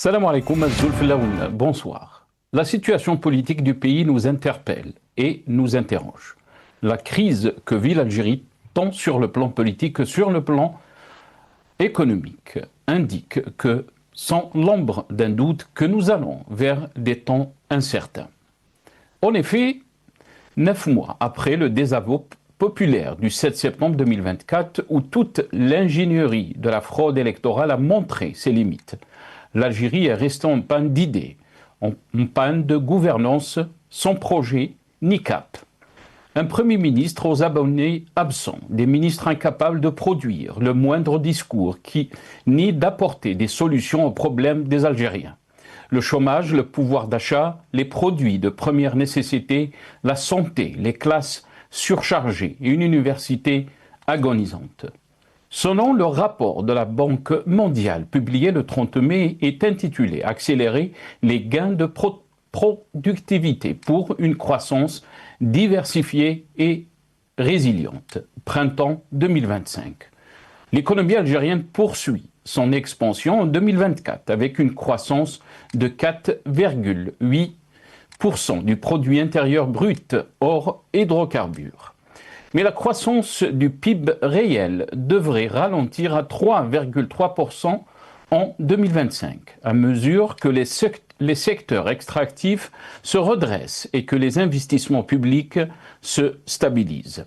Salam alaikum, bonsoir. La situation politique du pays nous interpelle et nous interroge. La crise que vit l'Algérie, tant sur le plan politique que sur le plan économique, indique que, sans l'ombre d'un doute, que nous allons vers des temps incertains. En effet, 9 mois après le désaveu populaire du 7 septembre 2024, où toute l'ingénierie de la fraude électorale a montré ses limites, l'Algérie est restée en panne d'idées, en panne de gouvernance, sans projet ni cap. Un Premier ministre aux abonnés absents, des ministres incapables de produire le moindre discours ni d'apporter des solutions aux problèmes des Algériens. Le chômage, le pouvoir d'achat, les produits de première nécessité, la santé, les classes surchargées et une université agonisante. Selon le rapport de la Banque mondiale publié le 30 mai est intitulé « Accélérer les gains de productivité pour une croissance diversifiée et résiliente, printemps 2025 ». L'économie algérienne poursuit son expansion en 2024 avec une croissance de 4,8% du produit intérieur brut hors hydrocarbures. Mais la croissance du PIB réel devrait ralentir à 3,3% en 2025, à mesure que les secteurs extractifs se redressent et que les investissements publics se stabilisent.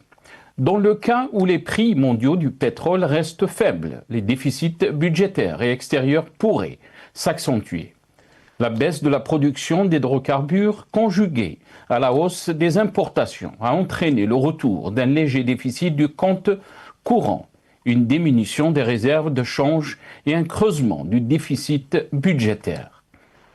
Dans le cas où les prix mondiaux du pétrole restent faibles, les déficits budgétaires et extérieurs pourraient s'accentuer. La baisse de la production d'hydrocarbures, conjuguée à la hausse des importations, a entraîné le retour d'un léger déficit du compte courant, une diminution des réserves de change et un creusement du déficit budgétaire.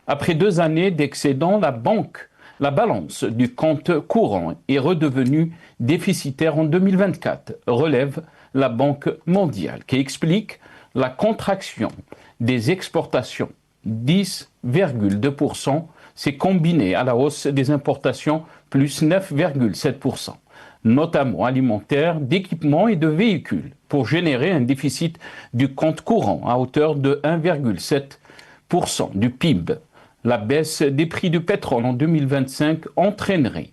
Après 2 années d'excédent, la balance du compte courant est redevenue déficitaire en 2024, relève la Banque mondiale, qui explique la contraction des exportations. 10,2% s'est combiné à la hausse des importations, plus 9,7%, notamment alimentaires, d'équipements et de véhicules, pour générer un déficit du compte courant à hauteur de 1,7% du PIB. La baisse des prix du pétrole en 2025 entraînerait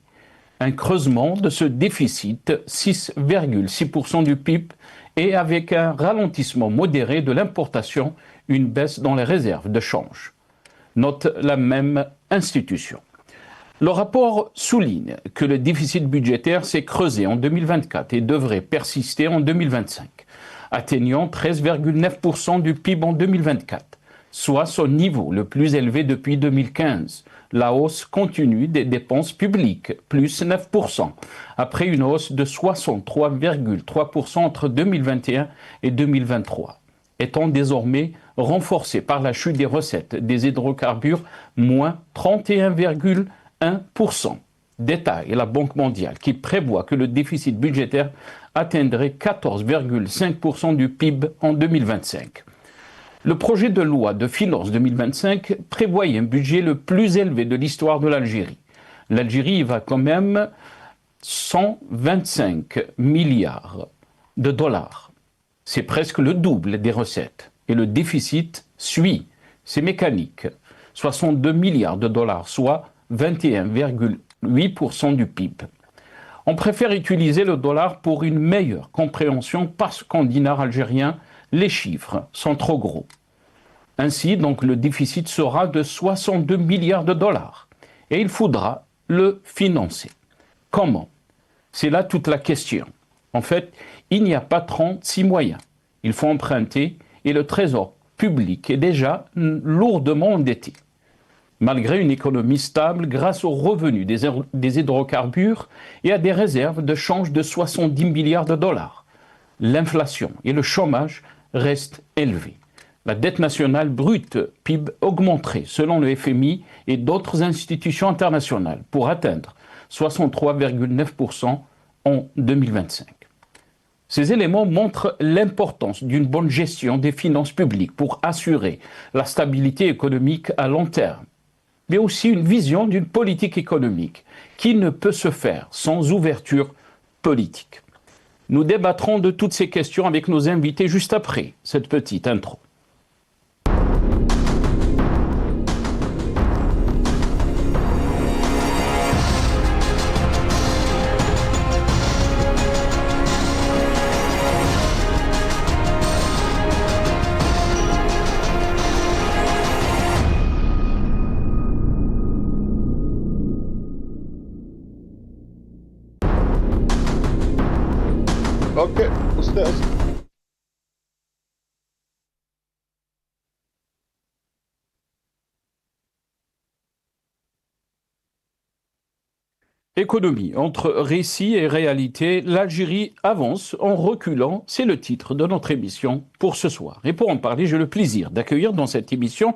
un creusement de ce déficit, 6,6% du PIB, et avec un ralentissement modéré de l'importation, une baisse dans les réserves de change. Note la même institution. Le rapport souligne que le déficit budgétaire s'est creusé en 2024 et devrait persister en 2025, atteignant 13,9% du PIB en 2024, soit son niveau le plus élevé depuis 2015. La hausse continue des dépenses publiques, plus 9%, après une hausse de 63,3% entre 2021 et 2023, étant désormais renforcée par la chute des recettes des hydrocarbures, moins 31,1%. Détaille la Banque mondiale qui prévoit que le déficit budgétaire atteindrait 14,5% du PIB en 2025. Le projet de loi de finances 2025 prévoyait un budget le plus élevé de l'histoire de l'Algérie. L'Algérie va quand même 125 milliards de dollars. C'est presque le double des recettes. Et le déficit suit. C'est mécanique. 62 milliards de dollars, soit 21,8% du PIB. On préfère utiliser le dollar pour une meilleure compréhension parce qu'en dinar algérien, les chiffres sont trop gros. Ainsi, donc, le déficit sera de 62 milliards de dollars et il faudra le financer. Comment? C'est là toute la question. En fait, il n'y a pas 36 moyens. Il faut emprunter et le trésor public est déjà lourdement endetté. Malgré une économie stable grâce aux revenus des hydrocarbures et à des réserves de change de 70 milliards de dollars, l'inflation et le chômage restent élevés. La dette nationale brute PIB augmenterait selon le FMI et d'autres institutions internationales pour atteindre 63,9% en 2025. Ces éléments montrent l'importance d'une bonne gestion des finances publiques pour assurer la stabilité économique à long terme, mais aussi une vision d'une politique économique qui ne peut se faire sans ouverture politique. Nous débattrons de toutes ces questions avec nos invités juste après cette petite intro. اوكي استاذ. Économie, entre récit et réalité, l'Algérie avance en reculant, c'est le titre de notre émission pour ce soir. Et pour en parler, j'ai le plaisir d'accueillir dans cette émission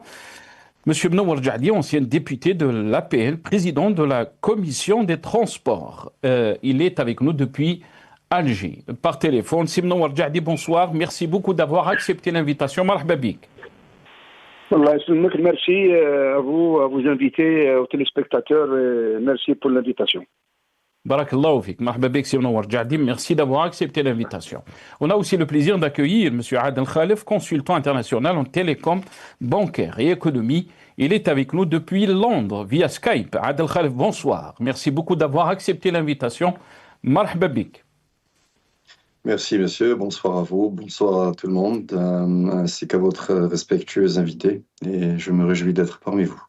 M. Mnower Djadi, ancien député de l'APL, président de la commission des transports. Il est avec nous depuis Alger, par téléphone. M. Mnower Djadi, bonsoir. Merci beaucoup d'avoir accepté l'invitation. Marhaba bik. Merci à vous invités, aux téléspectateurs. Merci pour l'invitation. Barakallahu fik. Marhaba bik, M. Mnower Djadi. Merci d'avoir accepté l'invitation. On a aussi le plaisir d'accueillir M. Adel Khalef, consultant international en télécom, bancaire et économie. Il est avec nous depuis Londres, via Skype. Adel Khalef, bonsoir. Merci beaucoup d'avoir accepté l'invitation. Marhaba bik. Merci monsieur, bonsoir à vous, bonsoir à tout le monde, ainsi qu'à votre respectueux invité, et je me réjouis d'être parmi vous.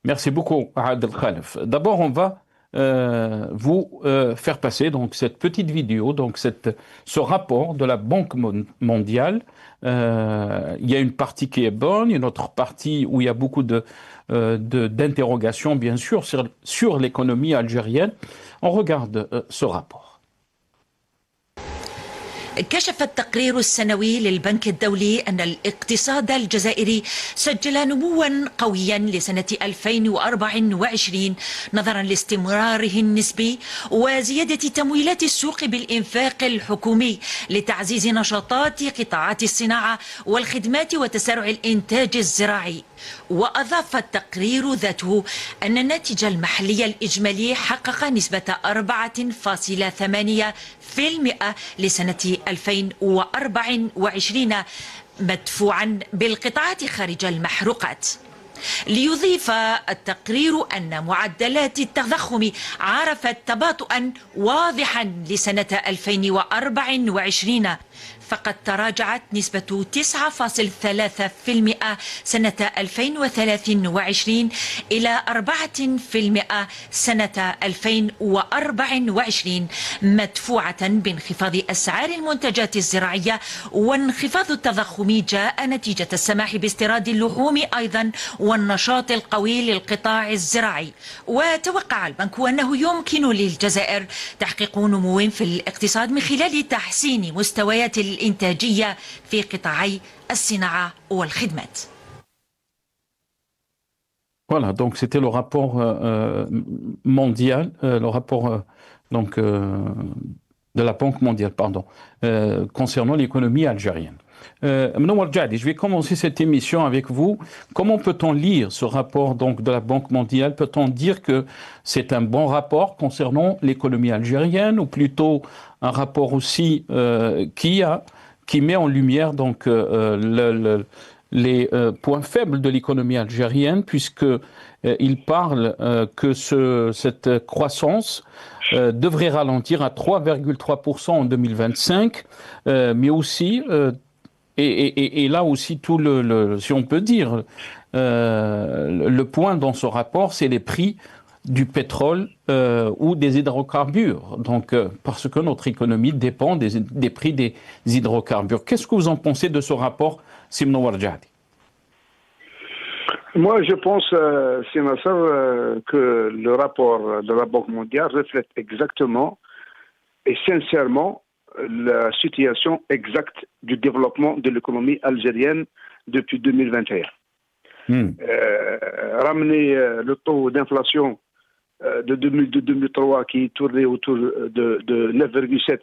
Merci beaucoup Adel Khalef. D'abord on va vous faire passer donc cette petite vidéo, donc ce rapport de la Banque mondiale. Il y a une partie qui est bonne, une autre partie où il y a beaucoup d'interrogations bien sûr sur l'économie algérienne. On regarde ce rapport. كشف التقرير السنوي للبنك الدولي أن الاقتصاد الجزائري سجل نموا قويا لسنة 2024 نظرا لاستمراره النسبي وزيادة تمويلات السوق بالإنفاق الحكومي لتعزيز نشاطات قطاعات الصناعة والخدمات وتسارع الإنتاج الزراعي. وأضاف التقرير ذاته أن الناتج المحلي الإجمالي حقق نسبة 4.8% لسنة 2024 مدفوعا بالقطاعات خارج المحروقات. ليضيف التقرير أن معدلات التضخم عرفت تباطؤا واضحا لسنة 2024 فقد تراجعت نسبة 9.3% سنة 2023 إلى 4% سنة 2024 مدفوعة بانخفاض أسعار المنتجات الزراعية. وانخفاض التضخم جاء نتيجة السماح باستيراد اللحوم أيضا والنشاط القوي للقطاع الزراعي. وتوقع البنك أنه يمكن للجزائر تحقيق نمو في الاقتصاد من خلال تحسين مستويات الإنتاجية في قطاعي الصناعة والخدمات. Voilà, donc c'était le rapport mondial, le rapport de la Banque mondiale, pardon, concernant l'économie algérienne. Mnower Djadi, je vais commencer cette émission avec vous. Comment peut-on lire ce rapport donc, de la Banque mondiale? Peut-on dire que c'est un bon rapport concernant l'économie algérienne ou plutôt un rapport aussi qui met en lumière donc, les points faibles de l'économie algérienne puisqu'il parle que cette croissance devrait ralentir à 3,3% en 2025, mais aussi... Et là aussi, si on peut dire, le point dans ce rapport, c'est les prix du pétrole ou des hydrocarbures. Donc, parce que notre économie dépend des prix des hydrocarbures. Qu'est-ce que vous en pensez de ce rapport, Mnower Djadi? Moi, je pense, que le rapport de la Banque mondiale reflète exactement et sincèrement la situation exacte du développement de l'économie algérienne depuis 2021. Ramener le taux d'inflation de 2002-2003 qui tournait autour de 9,7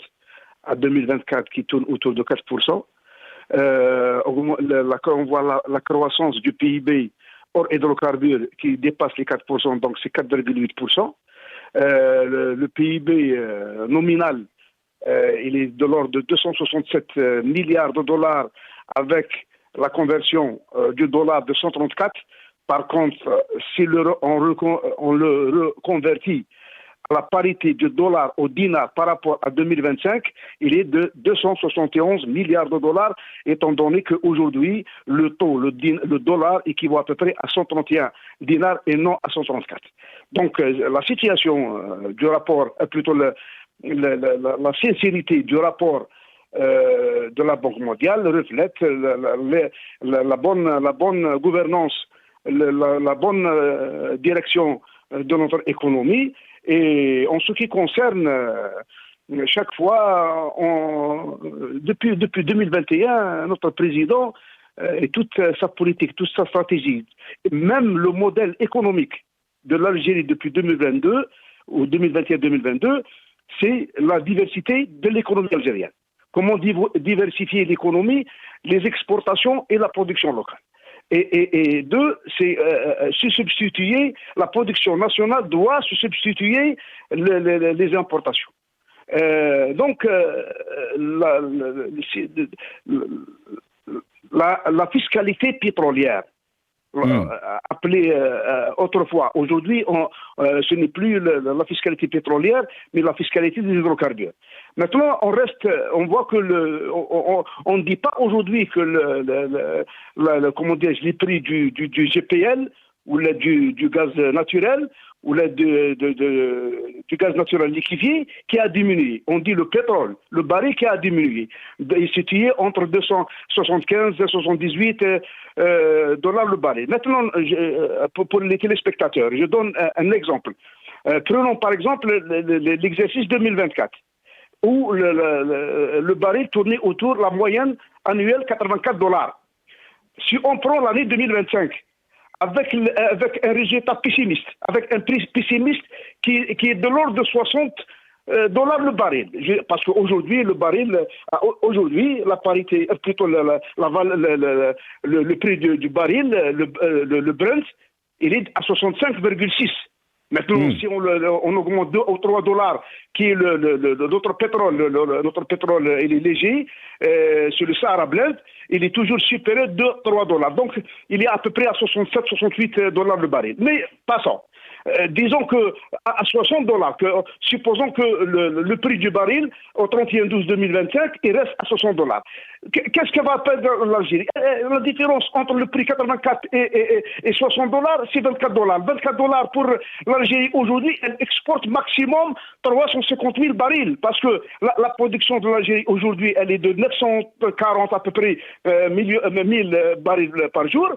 à 2024 qui tourne autour de 4%. On voit la croissance du PIB hors hydrocarbures qui dépasse les 4%, donc c'est 4,8%. Le PIB nominal, il est de l'ordre de 267 milliards de dollars avec la conversion du dollar de 134. Par contre, si on le reconvertit à la parité du dollar au dinar par rapport à 2025, il est de 271 milliards de dollars, étant donné qu'aujourd'hui, le dollar équivaut à peu près à 131 dinars et non à 134. Donc, la situation du rapport, plutôt la sincérité du rapport de la Banque mondiale reflète la bonne gouvernance, la bonne direction de notre économie. Et en ce qui concerne chaque fois, depuis 2021, notre président et toute sa politique, toute sa stratégie, même le modèle économique de l'Algérie depuis 2022 ou 2021-2022, c'est la diversité de l'économie algérienne. Comment diversifier l'économie, les exportations et la production locale. Et deux, c'est se substituer, la production nationale doit se substituer les importations. Donc, la fiscalité pétrolière, appelée autrefois, aujourd'hui, ce n'est plus la fiscalité pétrolière, mais la fiscalité des hydrocarbures. Maintenant, on voit que on ne dit pas aujourd'hui que comment dire, les prix du GPL ou du gaz naturel ou du gaz naturel liquéfié qui a diminué. On dit le pétrole, le baril qui a diminué. Il est situé entre 275 et 78 dollars le baril. Maintenant, pour les téléspectateurs, je donne un exemple. Prenons par exemple l'exercice 2024, où le baril tournait autour de la moyenne annuelle 84 dollars. Si on prend l'année 2025, avec un résultat pessimiste, avec un prix pessimiste qui est de l'ordre de 60 dollars le baril. Parce qu'aujourd'hui, le baril, aujourd'hui, la parité, plutôt le prix du baril, le Brent, il est à 65,6. Maintenant, si on augmente 2 ou 3 dollars, qui est notre pétrole, notre pétrole, il est léger, sur le Sahara Blend, il est toujours supérieur de 3 dollars. Donc, il est à peu près à 67-68 dollars le baril. Mais passons. Disons que à 60 dollars, supposons que le prix du baril au 31-12-2025, il reste à 60 dollars. Qu'est-ce que va perdre l'Algérie? La différence entre le prix 84 et 60 dollars, c'est 24 dollars. 24 dollars pour l'Algérie aujourd'hui, elle exporte maximum 350 000 barils, parce que la production de l'Algérie aujourd'hui, elle est de 940 à peu près 1000 barils par jour.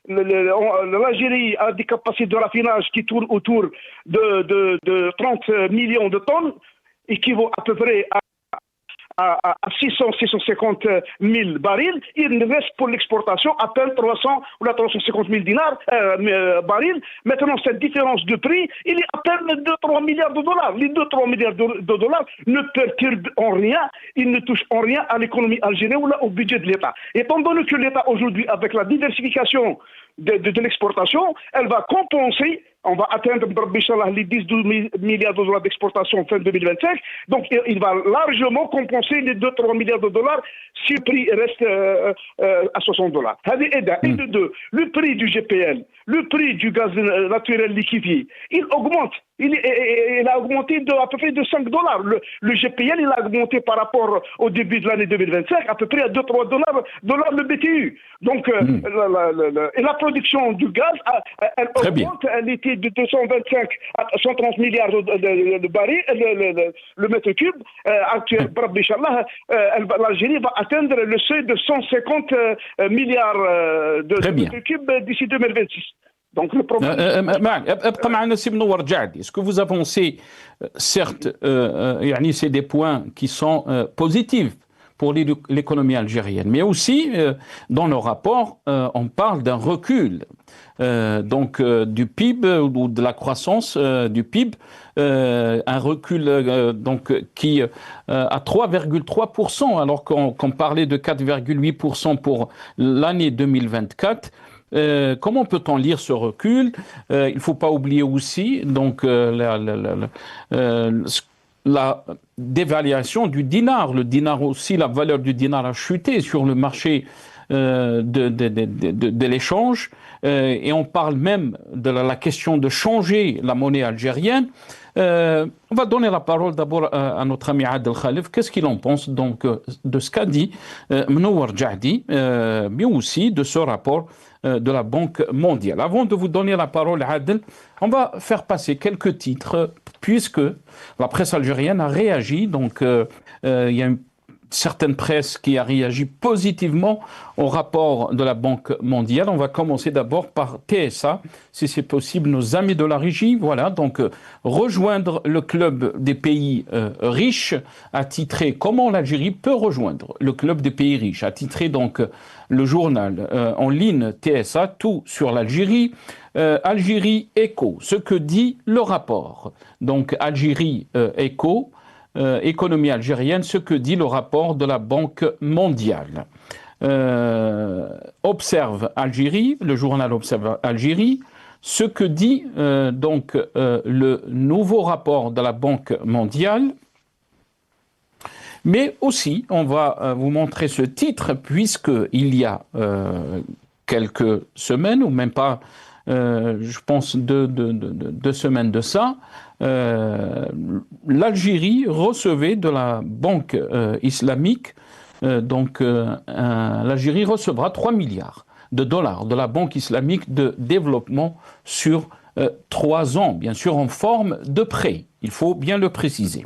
L'Algérie a des capacités de raffinage qui tournent autour de 30 millions de tonnes, équivaut à peu près à 650 000 barils. Il reste pour l'exportation à peine 300 ou 350 000 barils. Maintenant, cette différence de prix, il est à peine de 3 milliards de dollars. Les 2-3 milliards de dollars ne perturbent en rien, ils ne touchent en rien à l'économie algérienne ou au budget de l'État. Étant donné que l'État aujourd'hui, avec la diversification de l'exportation, elle va compenser. On va atteindre les 10-12 milliards de dollars d'exportation fin 2025. Donc, il va largement compenser les 2-3 milliards de dollars si le prix reste à 60 dollars. Et de deux, le prix du GPL, le prix du gaz naturel liquéfié, il augmente. Il a augmenté à peu près de 5 dollars. Le GPL, il a augmenté par rapport au début de l'année 2025 à peu près à 2-3 dollars le BTU. Donc, et la production du gaz, elle augmente. Elle était de 225 à 130 milliards de barils, le mètre cube. Actuellement, l'Algérie va atteindre le seuil de 150 milliards de mètres cubes d'ici 2026. Donc le problème... Est-ce que vous avancez, certes, c'est des points qui sont positifs pour l'économie algérienne, mais aussi, dans le rapport, on parle d'un recul du PIB ou de la croissance du PIB, un recul qui à 3,3%, alors qu'on parlait de 4,8% pour l'année 2024. Comment peut-on lire ce recul? Il ne faut pas oublier aussi la dévaluation du dinar. Le dinar aussi, la valeur du dinar a chuté sur le marché de l'échange. Et on parle même de la question de changer la monnaie algérienne. On va donner la parole d'abord à notre ami Adel Khalif. Qu'est-ce qu'il en pense donc de ce qu'a dit Mnowar Jahdi, mais aussi de ce rapport de la Banque mondiale. Avant de vous donner la parole, Adel, on va faire passer quelques titres, puisque la presse algérienne a réagi. Donc, il y a une certaine presse qui a réagi positivement au rapport de la Banque mondiale. On va commencer d'abord par TSA, si c'est possible, nos amis de la régie. Voilà, donc rejoindre le club des pays riches, attitré comment l'Algérie peut rejoindre le club des pays riches, attitré donc le journal en ligne TSA, tout sur l'Algérie. Algérie Éco, ce que dit le rapport. Donc Algérie Éco, économie algérienne, ce que dit le rapport de la Banque mondiale. Observe Algérie, le journal Observe Algérie, ce que dit le nouveau rapport de la Banque mondiale. Mais aussi, on va vous montrer ce titre, puisqu'il y a quelques semaines, ou même pas, je pense deux semaines de ça, l'Algérie recevait de la Banque islamique, l'Algérie recevra 3 milliards de dollars de la Banque islamique de développement sur 3 ans, bien sûr en forme de prêt, il faut bien le préciser.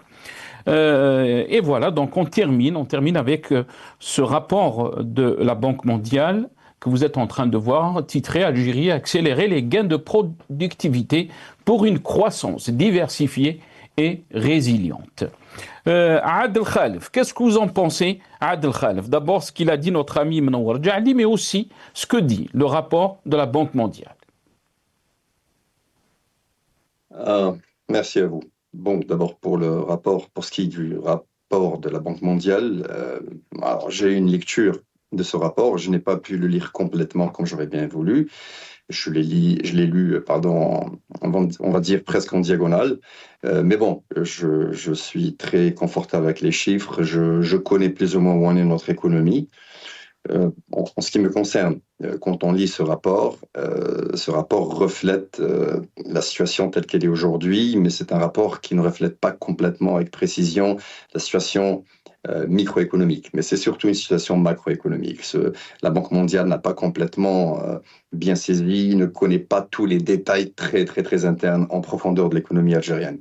Et voilà, donc on termine avec ce rapport de la Banque mondiale que vous êtes en train de voir, titré « Algérie accélérer les gains de productivité pour une croissance diversifiée et résiliente ». Adel Khalef, qu'est-ce que vous en pensez, Adel Khalef? D'abord, ce qu'il a dit notre ami Menouar Djali, mais aussi ce que dit le rapport de la Banque mondiale. Merci à vous. Bon, d'abord pour le rapport, pour ce qui est du rapport de la Banque mondiale, alors j'ai une lecture de ce rapport, je n'ai pas pu le lire complètement comme j'aurais bien voulu. Je l'ai lu, on va dire presque en diagonale. Mais bon, je suis très confortable avec les chiffres, je connais plus ou moins où en est notre économie. En ce qui me concerne, quand on lit ce rapport reflète la situation telle qu'elle est aujourd'hui, mais c'est un rapport qui ne reflète pas complètement avec précision la situation microéconomique, mais c'est surtout une situation macroéconomique. La Banque mondiale n'a pas complètement bien saisi, ne connaît pas tous les détails très, très, très internes en profondeur de l'économie algérienne.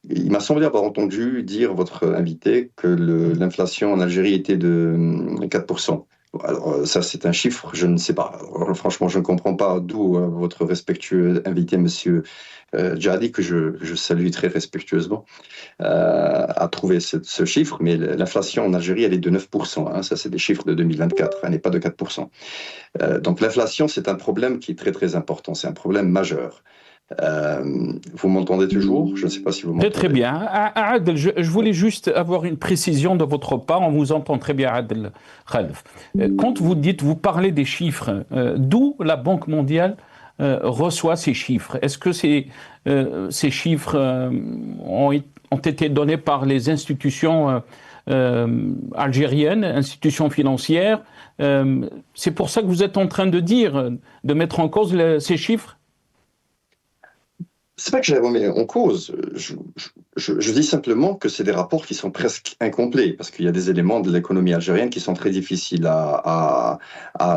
Il m'a semblé avoir entendu dire votre invité que l'inflation en Algérie était de 4%. Alors ça, c'est un chiffre, je ne sais pas. Alors, franchement, je ne comprends pas d'où votre respectueux invité, monsieur Djadi, que je salue très respectueusement, a trouvé ce chiffre. Mais l'inflation en Algérie, elle est de 9%. Hein, ça, c'est des chiffres de 2024, elle n'est pas de 4%. Donc l'inflation, c'est un problème qui est très, très important. C'est un problème majeur. Vous m'entendez toujours? Je ne sais pas si vous m'entendez. Très bien. Adel, je voulais juste avoir une précision de votre part. On vous entend très bien, Adel Khalef. Quand vous parlez des chiffres, d'où la Banque mondiale reçoit ces chiffres? Est-ce que ces chiffres ont été donnés par les institutions algériennes, institutions financières? C'est pour ça que vous êtes en train de mettre en cause ces chiffres? C'est pas que je les remets en cause. Je dis simplement que c'est des rapports qui sont presque incomplets parce qu'il y a des éléments de l'économie algérienne qui sont très difficiles à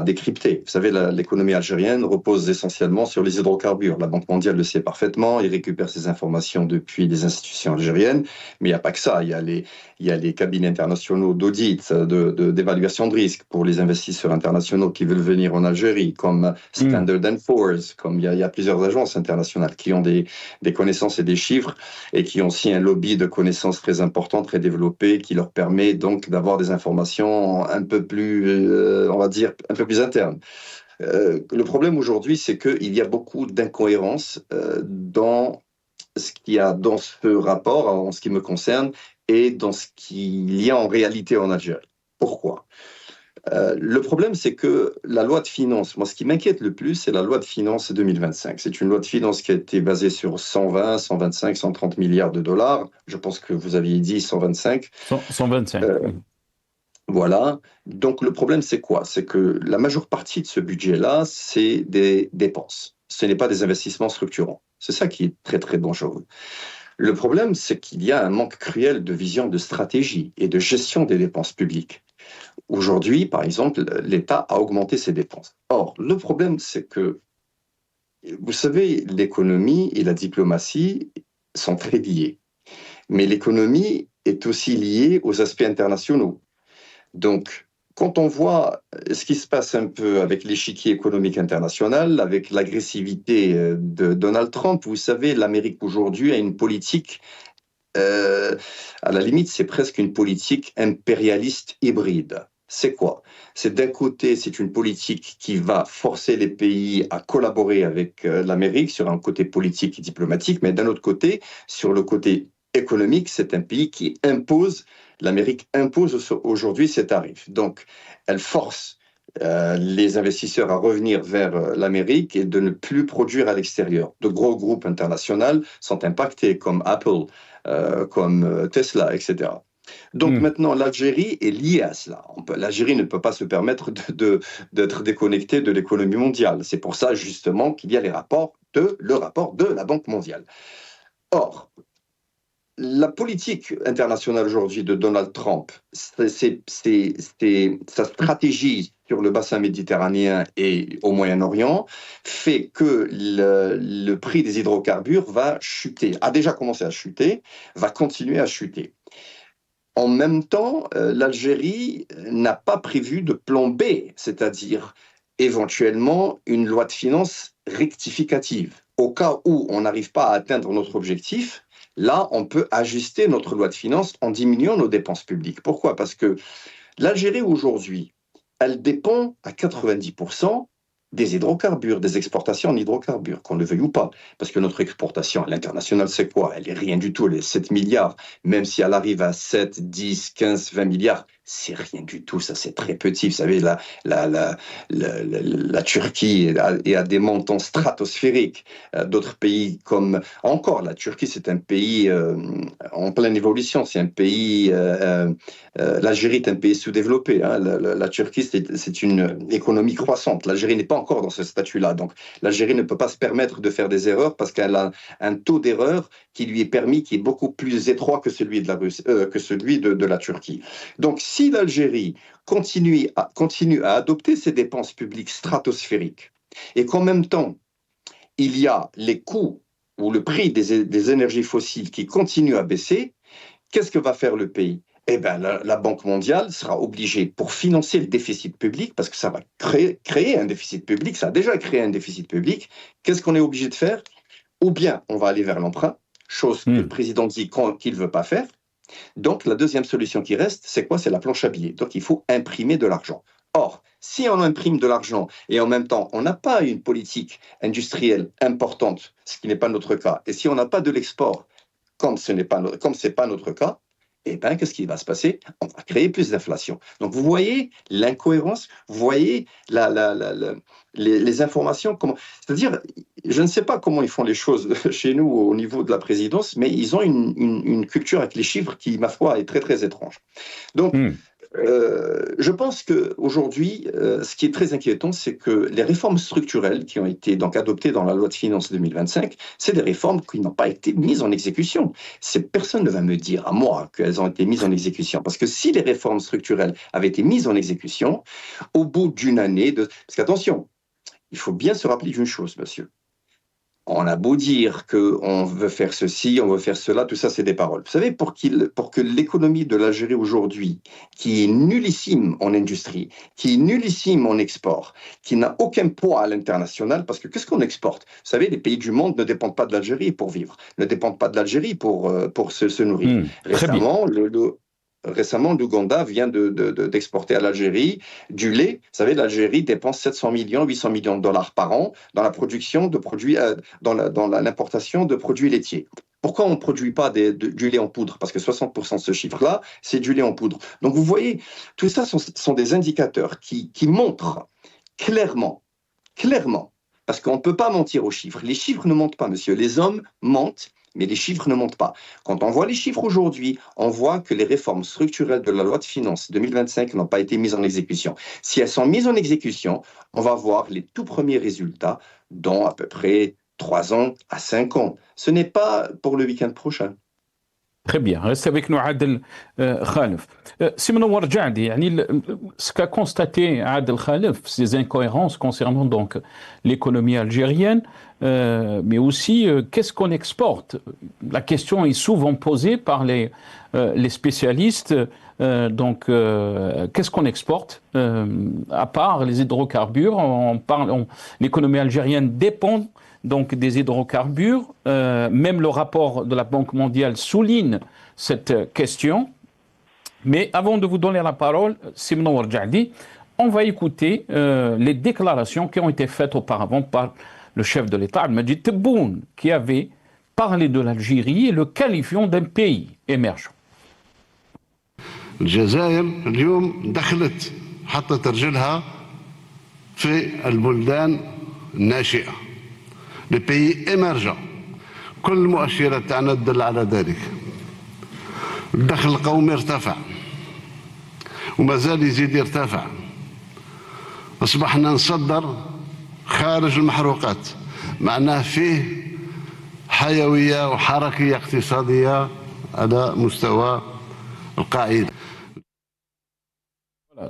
décrypter. Vous savez, l'économie algérienne repose essentiellement sur les hydrocarbures. La Banque mondiale le sait parfaitement. Il récupère ces informations depuis les institutions algériennes. Mais il n'y a pas que ça. Il y a les cabinets internationaux d'audit, d'évaluation de risque pour les investisseurs internationaux qui veulent venir en Algérie, comme Standard & Poor's, comme il y a plusieurs agences internationales qui ont des connaissances et des chiffres et qui ont aussi un lobby de connaissances très important, très développé, qui leur permet donc d'avoir des informations un peu plus, on va dire, un peu plus internes. Le problème aujourd'hui, c'est qu'il y a beaucoup d'incohérences dans ce qu'il y a dans ce rapport, en ce qui me concerne, et dans ce qu'il y a en réalité en Algérie. Pourquoi ? Le problème, c'est que la loi de finances, moi, ce qui m'inquiète le plus, c'est la loi de finances 2025. C'est une loi de finances qui a été basée sur 120, 125, 130 milliards de dollars. Je pense que vous aviez dit 125. 125. Voilà. Donc, le problème, c'est quoi? C'est que la majeure partie de ce budget-là, c'est des dépenses. Ce n'est pas des investissements structurants. C'est ça qui est très, très dangereux. Le problème, c'est qu'il y a un manque cruel de vision, de stratégie et de gestion des dépenses publiques. Aujourd'hui, par exemple, l'État a augmenté ses dépenses. Or, le problème, c'est que, vous savez, l'économie et la diplomatie sont très liées. Mais l'économie est aussi liée aux aspects internationaux. Donc, quand on voit ce qui se passe un peu avec l'échiquier économique international, avec l'agressivité de Donald Trump, vous savez, l'Amérique aujourd'hui a une politique, à la limite, c'est presque une politique impérialiste hybride. C'est quoi? C'est d'un côté, c'est une politique qui va forcer les pays à collaborer avec l'Amérique sur un côté politique et diplomatique, mais d'un autre côté, sur le côté économique, c'est un pays qui impose, l'Amérique impose aujourd'hui ses tarifs. Donc, elle force les investisseurs à revenir vers l'Amérique et de ne plus produire à l'extérieur. De gros groupes internationaux sont impactés, comme Apple, comme Tesla, etc. Donc maintenant, l'Algérie est liée à cela. L'Algérie ne peut pas se permettre d'être déconnectée de l'économie mondiale. C'est pour ça justement qu'il y a le rapport de la Banque mondiale. Or, la politique internationale aujourd'hui de Donald Trump, sa stratégie sur le bassin méditerranéen et au Moyen-Orient fait que le prix des hydrocarbures va chuter, a déjà commencé à chuter, va continuer à chuter. En même temps, l'Algérie n'a pas prévu de plan B, c'est-à-dire éventuellement une loi de finances rectificative. Au cas où on n'arrive pas à atteindre notre objectif, là, on peut ajuster notre loi de finances en diminuant nos dépenses publiques. Pourquoi? Parce que l'Algérie aujourd'hui, elle dépend à 90% des hydrocarbures, des exportations en hydrocarbures, qu'on le veuille ou pas. Parce que notre exportation à l'international, c'est quoi? Elle est rien du tout, elle est 7 milliards. Même si elle arrive à 7, 10, 15, 20 milliards, c'est rien du tout, ça c'est très petit. Vous savez, la Turquie est à des montants stratosphériques. D'autres pays comme... Encore, la Turquie, c'est un pays en pleine évolution. C'est un pays... l'Algérie est un pays sous-développé. Hein. La Turquie, c'est une économie croissante. L'Algérie n'est pas encore dans ce statut-là. Donc, l'Algérie ne peut pas se permettre de faire des erreurs parce qu'elle a un taux d'erreur qui lui est permis, qui est beaucoup plus étroit que celui de la Turquie. Donc, si l'Algérie continue à adopter ses dépenses publiques stratosphériques et qu'en même temps, il y a les coûts ou le prix des énergies fossiles qui continuent à baisser, qu'est-ce que va faire le pays? Eh bien, la Banque mondiale sera obligée, pour financer le déficit public, parce que ça va créer un déficit public, ça a déjà créé un déficit public, qu'est-ce qu'on est obligé de faire? Ou bien on va aller vers l'emprunt, chose que le président dit qu'il ne veut pas faire. Donc, la deuxième solution qui reste, c'est quoi? C'est la planche à billets. Donc, il faut imprimer de l'argent. Or, si on imprime de l'argent et en même temps, on n'a pas une politique industrielle importante, ce qui n'est pas notre cas, et si on n'a pas de l'export, comme ce n'est pas notre cas, eh bien, qu'est-ce qui va se passer? On va créer plus d'inflation. Donc, vous voyez l'incohérence, vous voyez les informations. C'est-à-dire, je ne sais pas comment ils font les choses chez nous au niveau de la présidence, mais ils ont une culture avec les chiffres qui, ma foi, est très, très étrange. Donc, je pense qu'aujourd'hui, ce qui est très inquiétant, c'est que les réformes structurelles qui ont été donc adoptées dans la loi de finances 2025, c'est des réformes qui n'ont pas été mises en exécution. Personne ne va me dire à moi qu'elles ont été mises en exécution. Parce que si les réformes structurelles avaient été mises en exécution, au bout d'une année Parce qu'attention, il faut bien se rappeler d'une chose, monsieur. On a beau dire qu'on veut faire ceci, on veut faire cela, tout ça, c'est des paroles. Vous savez, pour que l'économie de l'Algérie aujourd'hui, qui est nullissime en industrie, qui est nullissime en export, qui n'a aucun poids à l'international, parce que qu'est-ce qu'on exporte? Vous savez, les pays du monde ne dépendent pas de l'Algérie pour vivre, ne dépendent pas de l'Algérie pour se nourrir. Récemment, l'Ouganda vient d'exporter à l'Algérie du lait. Vous savez, l'Algérie dépense 700 millions, 800 millions de dollars par an dans la production de produits, dans l'importation de produits laitiers. Pourquoi on ne produit pas du lait en poudre? Parce que 60% de ce chiffre-là, c'est du lait en poudre. Donc, vous voyez, tout ça sont des indicateurs qui montrent clairement, parce qu'on ne peut pas mentir aux chiffres. Les chiffres ne mentent pas, monsieur. Les hommes mentent, mais les chiffres ne montent pas. Quand on voit les chiffres aujourd'hui, on voit que les réformes structurelles de la loi de finances 2025 n'ont pas été mises en exécution. Si elles sont mises en exécution, on va voir les tout premiers résultats dans à peu près 3 ans à 5 ans. Ce n'est pas pour le week-end prochain. Très bien, reste avec nous Adel Khalif. Si maintenant on regarde, ce qu'a constaté Adel Khalif, ces incohérences concernant donc l'économie algérienne, mais aussi qu'est-ce qu'on exporte. La question est souvent posée par les spécialistes. Qu'est-ce qu'on exporte à part les hydrocarbures? L'économie algérienne dépend donc des hydrocarbures. Même le rapport de la Banque mondiale souligne cette question. Mais avant de vous donner la parole, Simon Warjadi, on va écouter les déclarations qui ont été faites auparavant par le chef de l'État, Majid Tebboune, qui avait parlé de l'Algérie et le qualifiant d'un pays émergent. الجزائر اليوم دخلت حطت رجلها في البلدان الناشئة لبيي إمرجا كل المؤشرات تاعنا تدل على ذلك. الدخل القومي ارتفع وما زال يزيد يرتفع. أصبحنا نصدر خارج المحروقات، معناه فيه حيوية وحركية اقتصادية على مستوى القاعدة.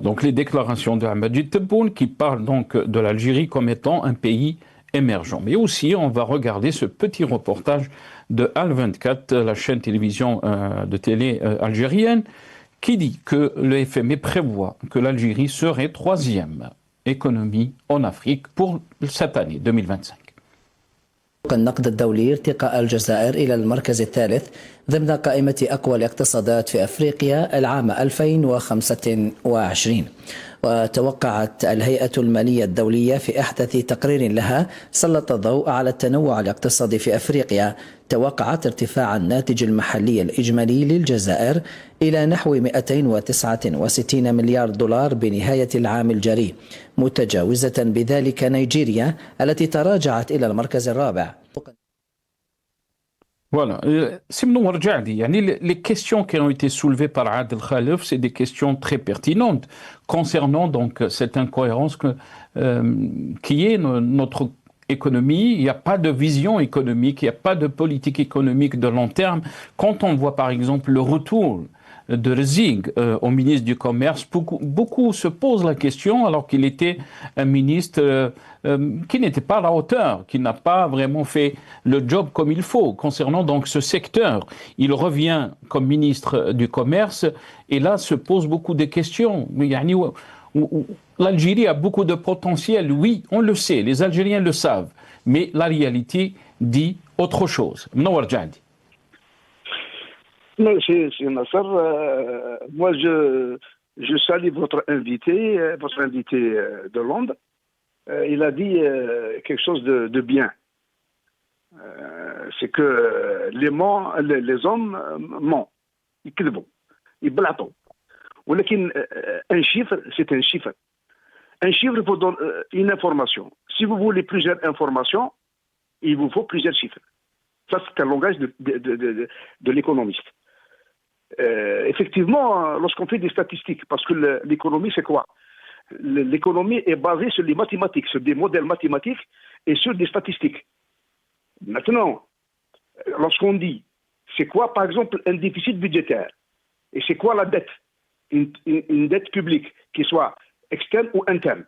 Donc les déclarations de Majid Tebboune qui parlent donc de l'Algérie comme étant un pays émergent. Mais aussi, on va regarder ce petit reportage de Al24, la chaîne télévision de télé algérienne, qui dit que le FMI prévoit que l'Algérie serait troisième économie en Afrique pour cette année 2025. النقد الدولي ارتقاء الجزائر إلى المركز الثالث ضمن قائمة أقوى الاقتصادات في أفريقيا العام 2025. وتوقعت الهيئة المالية الدولية في أحدث تقرير لها سلط الضوء على التنوع الاقتصادي في أفريقيا، توقعت ارتفاع الناتج المحلي الإجمالي للجزائر إلى نحو 269 مليار دولار بنهاية العام الجاري، متجاوزة بذلك نيجيريا التي تراجعت إلى المركز الرابع. Voilà. Simon Warjadi, les questions qui ont été soulevées par Adel Khalif, c'est des questions très pertinentes concernant donc cette incohérence qui est notre économie. Il n'y a pas de vision économique, il n'y a pas de politique économique de long terme. Quand on voit par exemple le retour de Rezing au ministre du Commerce, beaucoup se posent la question alors qu'il était un ministre qui n'était pas à la hauteur, qui n'a pas vraiment fait le job comme il faut concernant donc ce secteur. Il revient comme ministre du Commerce et là se posent beaucoup de questions. L'Algérie a beaucoup de potentiel, oui, on le sait, les Algériens le savent, mais la réalité dit autre chose. Mnowar Jadi. Non, c'est Nasser. Moi, je salue votre invité de Londres. Il a dit quelque chose de bien. C'est que les hommes mentent. Ils crèvent. Ils blatent. Un chiffre, c'est un chiffre. Un chiffre vous donne une information. Si vous voulez plusieurs informations, il vous faut plusieurs chiffres. Ça, c'est un langage de l'économiste. Effectivement, lorsqu'on fait des statistiques, parce que l'économie, c'est quoi? L'économie est basée sur les mathématiques, sur des modèles mathématiques et sur des statistiques. Maintenant, lorsqu'on dit, c'est quoi, par exemple, un déficit budgétaire? Et c'est quoi la dette? Une dette publique, qui soit externe ou interne.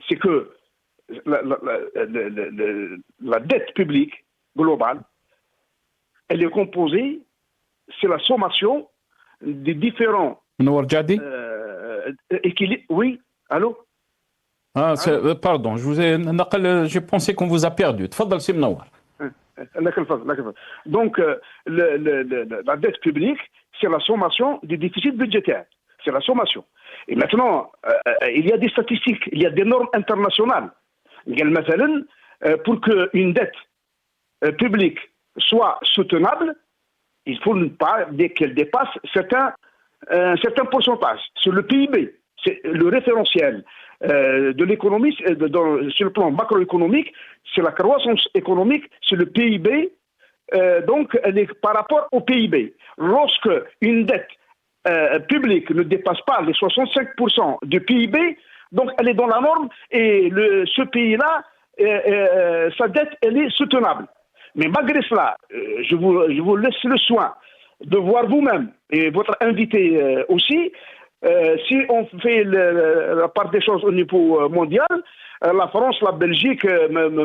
C'est que la dette publique globale, elle est composée, c'est la sommation des différents équilibres. Oui, allô? Pardon, j'ai pensé qu'on vous a perdu. Tfadal Si Mnowar. Donc, la dette publique, c'est la sommation des déficits budgétaires. C'est la sommation. Et maintenant, il y a des statistiques, il y a des normes internationales. Pour qu'une dette publique soit soutenable, il faut pas qu'elle dépasse un certain pourcentage. Sur le PIB, c'est le référentiel de l'économie, sur le plan macroéconomique, c'est la croissance économique, c'est le PIB, donc elle est par rapport au PIB. Lorsque une dette publique ne dépasse pas les 65% du PIB, donc elle est dans la norme et ce pays-là, sa dette, elle est soutenable. Mais malgré cela, je vous laisse le soin de voir vous-même et votre invité aussi, si on fait la part des choses au niveau mondial, la France, la Belgique, même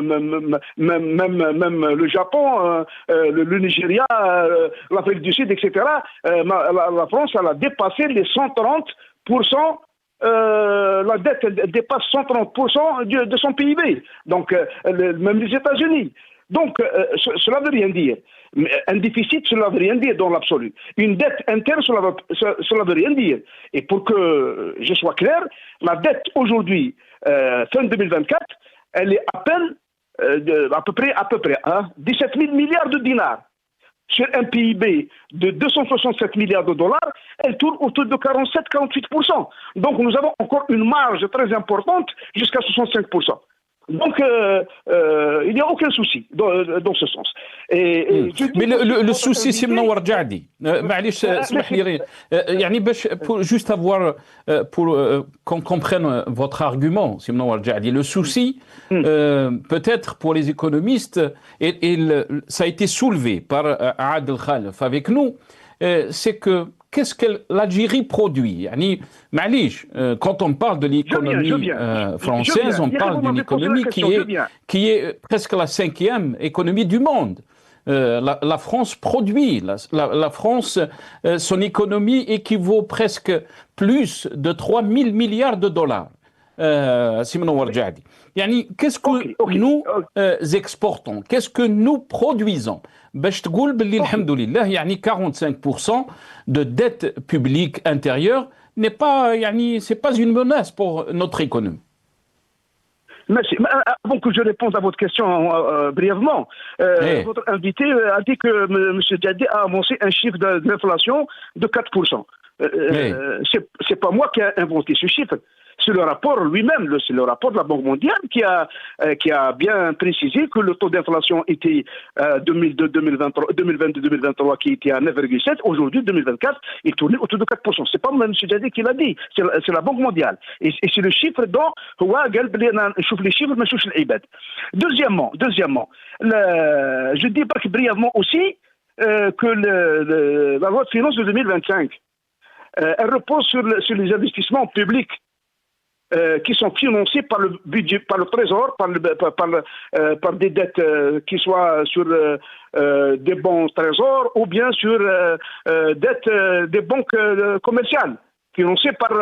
le Japon, le Nigeria, l'Afrique du Sud, etc., la France, elle a dépassé les 130%. La dette elle dépasse 130% de son PIB. Donc, même les États-Unis. Donc, cela ne veut rien dire. Un déficit, cela ne veut rien dire dans l'absolu. Une dette interne, cela ne veut rien dire. Et pour que je sois clair, la dette aujourd'hui, fin 2024, elle est à peine, à peu près, 17 000 milliards de dinars. Sur un PIB de 267 milliards de dollars, elle tourne autour de 47-48%. Donc nous avons encore une marge très importante jusqu'à 65%. Donc, il n'y a aucun souci dans ce sens. Mais le souci, c'est منور جعدي. معليش اسمح لي يعني باش juste avoir pour qu'on comprenne votre argument, c'est منور جعدي. Le souci, peut-être pour les économistes, et ça a été soulevé par Adel Khalef avec nous, c'est que qu'est-ce que l'Algérie produit? معليش, quand on parle de l'économie française, on parle d'une économie qui est presque la 5e économie du monde. La France produit. La France, son économie équivaut presque plus de 3 000 milliards de dollars. Qu'est-ce que nous exportons? Qu'est-ce que nous produisons? باش تقول باللي الحمد لله يعني 45% de dette publique intérieure n'est pas c'est pas une menace pour notre économie. Merci. Avant que je réponde à votre question brièvement, votre invité a dit que M. Diadé a annoncé un chiffre d'inflation de 4%. C'est pas moi qui ai inventé ce chiffre. C'est le rapport lui-même, c'est le rapport de la Banque mondiale qui a bien précisé que le taux d'inflation était 2022-2023 qui était à 9,7. Aujourd'hui, 2024, il tournait autour de 4%. C'est pas M. Diadé qui l'a dit, c'est la Banque mondiale. Et c'est le chiffre dont les chiffres, mais Deuxièmement, je dis brièvement aussi que la loi de finances de 2025, elle repose sur les investissements publics qui sont financés par le budget, par le trésor, par des dettes qui soient sur des bons trésors ou bien sur dettes des banques commerciales financées par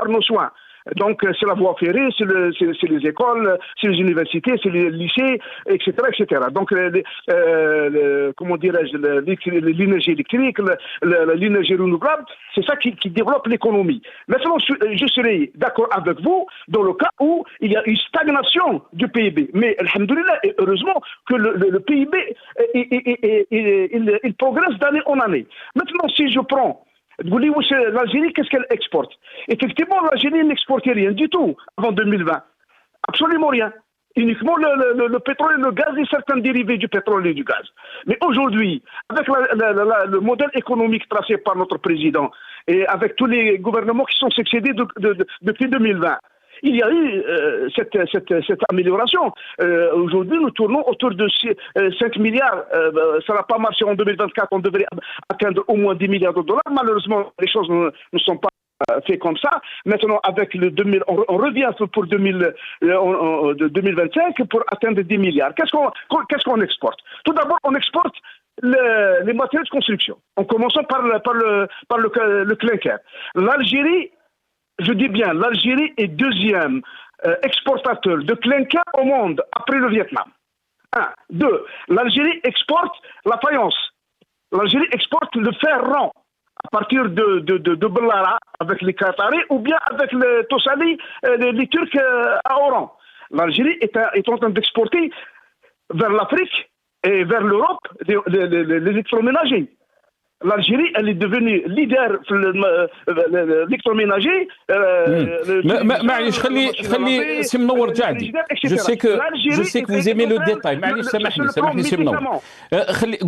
nos soins. Donc c'est la voie ferrée, c'est les écoles, c'est les universités, c'est les lycées, etc., etc. Donc comment dirais-je, l'énergie électrique, l'énergie renouvelable, c'est ça qui développe l'économie. Maintenant, je serai d'accord avec vous dans le cas où il y a une stagnation du PIB. Mais alhamdoulilah, et heureusement que le PIB il progresse d'année en année. Maintenant, si je prends l'Algérie, qu'est-ce qu'elle exporte? Effectivement, l'Algérie n'exportait rien du tout avant 2020. Absolument rien. Uniquement le pétrole et le gaz et certains dérivés du pétrole et du gaz. Mais aujourd'hui, avec le modèle économique tracé par notre président et avec tous les gouvernements qui sont succédés depuis 2020, il y a eu cette amélioration. Aujourd'hui, nous tournons autour de 5 milliards. Ça n'a pas marché en 2024. On devrait atteindre au moins 10 milliards de dollars. Malheureusement, les choses ne sont pas faites comme ça. Maintenant, avec on revient pour 2025 pour atteindre 10 milliards. Qu'est-ce qu'on exporte? Tout d'abord, on exporte les matériaux de construction. En commençant par le clinker. L'Algérie, je dis bien, l'Algérie est deuxième exportateur de clinker au monde après le Vietnam. 1. 2. L'Algérie exporte la faïence. L'Algérie exporte le fer rond à partir de Bellara avec les Qataris ou bien avec les Tosali, les Turcs à Oran. L'Algérie est en train d'exporter vers l'Afrique et vers l'Europe les électroménagers. L'Algérie, elle est devenue leader l'électroménager. معليش خلي سي منور جعدي. Je sais que vous aimez le détail. معليش سامحني سي منور.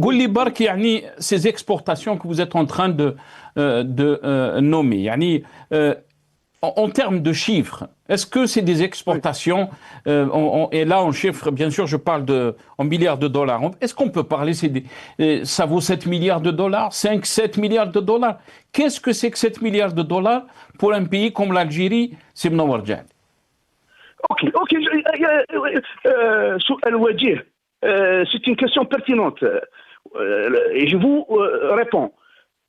قول لي برك يعني ces exportations que vous êtes en train de nommer. يعني en termes de chiffres, est-ce que c'est des exportations et là, en chiffres, bien sûr, je parle en milliards de dollars. Est-ce qu'on peut parler, ça vaut 7 milliards de dollars, 5, 7 milliards de dollars? Qu'est-ce que c'est que 7 milliards de dollars pour un pays comme l'Algérie? C'est Mnawar Djali. Ok. C'est une question pertinente. Et je vous réponds.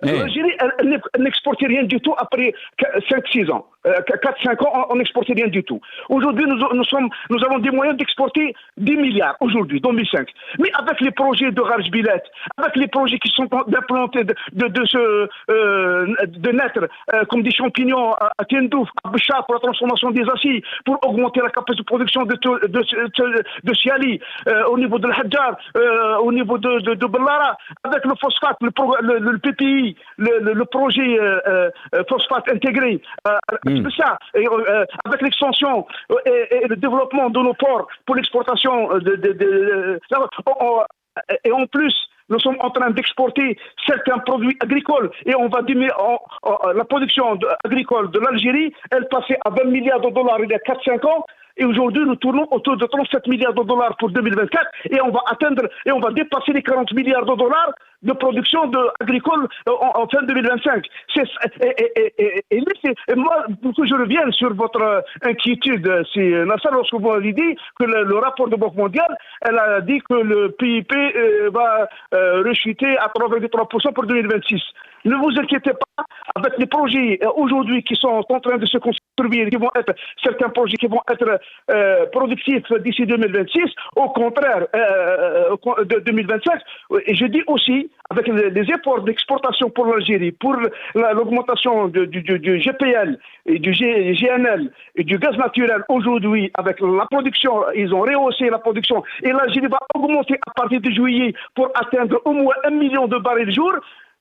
L'Algérie, elle n'exportait rien du tout après 5-6 ans. 4-5 ans, on n'exportait rien du tout. Aujourd'hui, nous avons des moyens d'exporter 10 milliards, aujourd'hui, 2005. Mais avec les projets de Rajbilet, avec les projets qui sont d'implanter, de naître comme des champignons à Tiendouf, à Béchar pour la transformation des acides, pour augmenter la capacité de production de Chiali, au niveau de l'Hadjar, au niveau de Bellara, avec le phosphate, le PPI, le projet phosphate intégré, ça, avec l'extension et le développement de nos ports pour l'exportation et en plus, nous sommes en train d'exporter certains produits agricoles et on va diminuer la production agricole de l'Algérie, elle passait à 20 milliards de dollars il y a 4-5 ans. Et aujourd'hui, nous tournons autour de 37 milliards de dollars pour 2024 et on va dépasser les 40 milliards de dollars de production agricole en fin 2025. Et moi, pour que je revienne sur votre inquiétude, c'est Nasser, lorsque vous avez dit que le rapport de Banque mondiale, elle a dit que le PIB va rechuter à 3,3% pour 2026. Ne vous inquiétez pas, avec les projets aujourd'hui qui sont en train de se construire, qui vont être certains projets qui vont être productifs d'ici 2026, au contraire de 2025. Et je dis aussi, avec les efforts d'exportation pour l'Algérie, pour l'augmentation du GPL et du GNL et du gaz naturel aujourd'hui, avec la production, ils ont rehaussé la production et l'Algérie va augmenter à partir de juillet pour atteindre au moins 1 million de barils jour.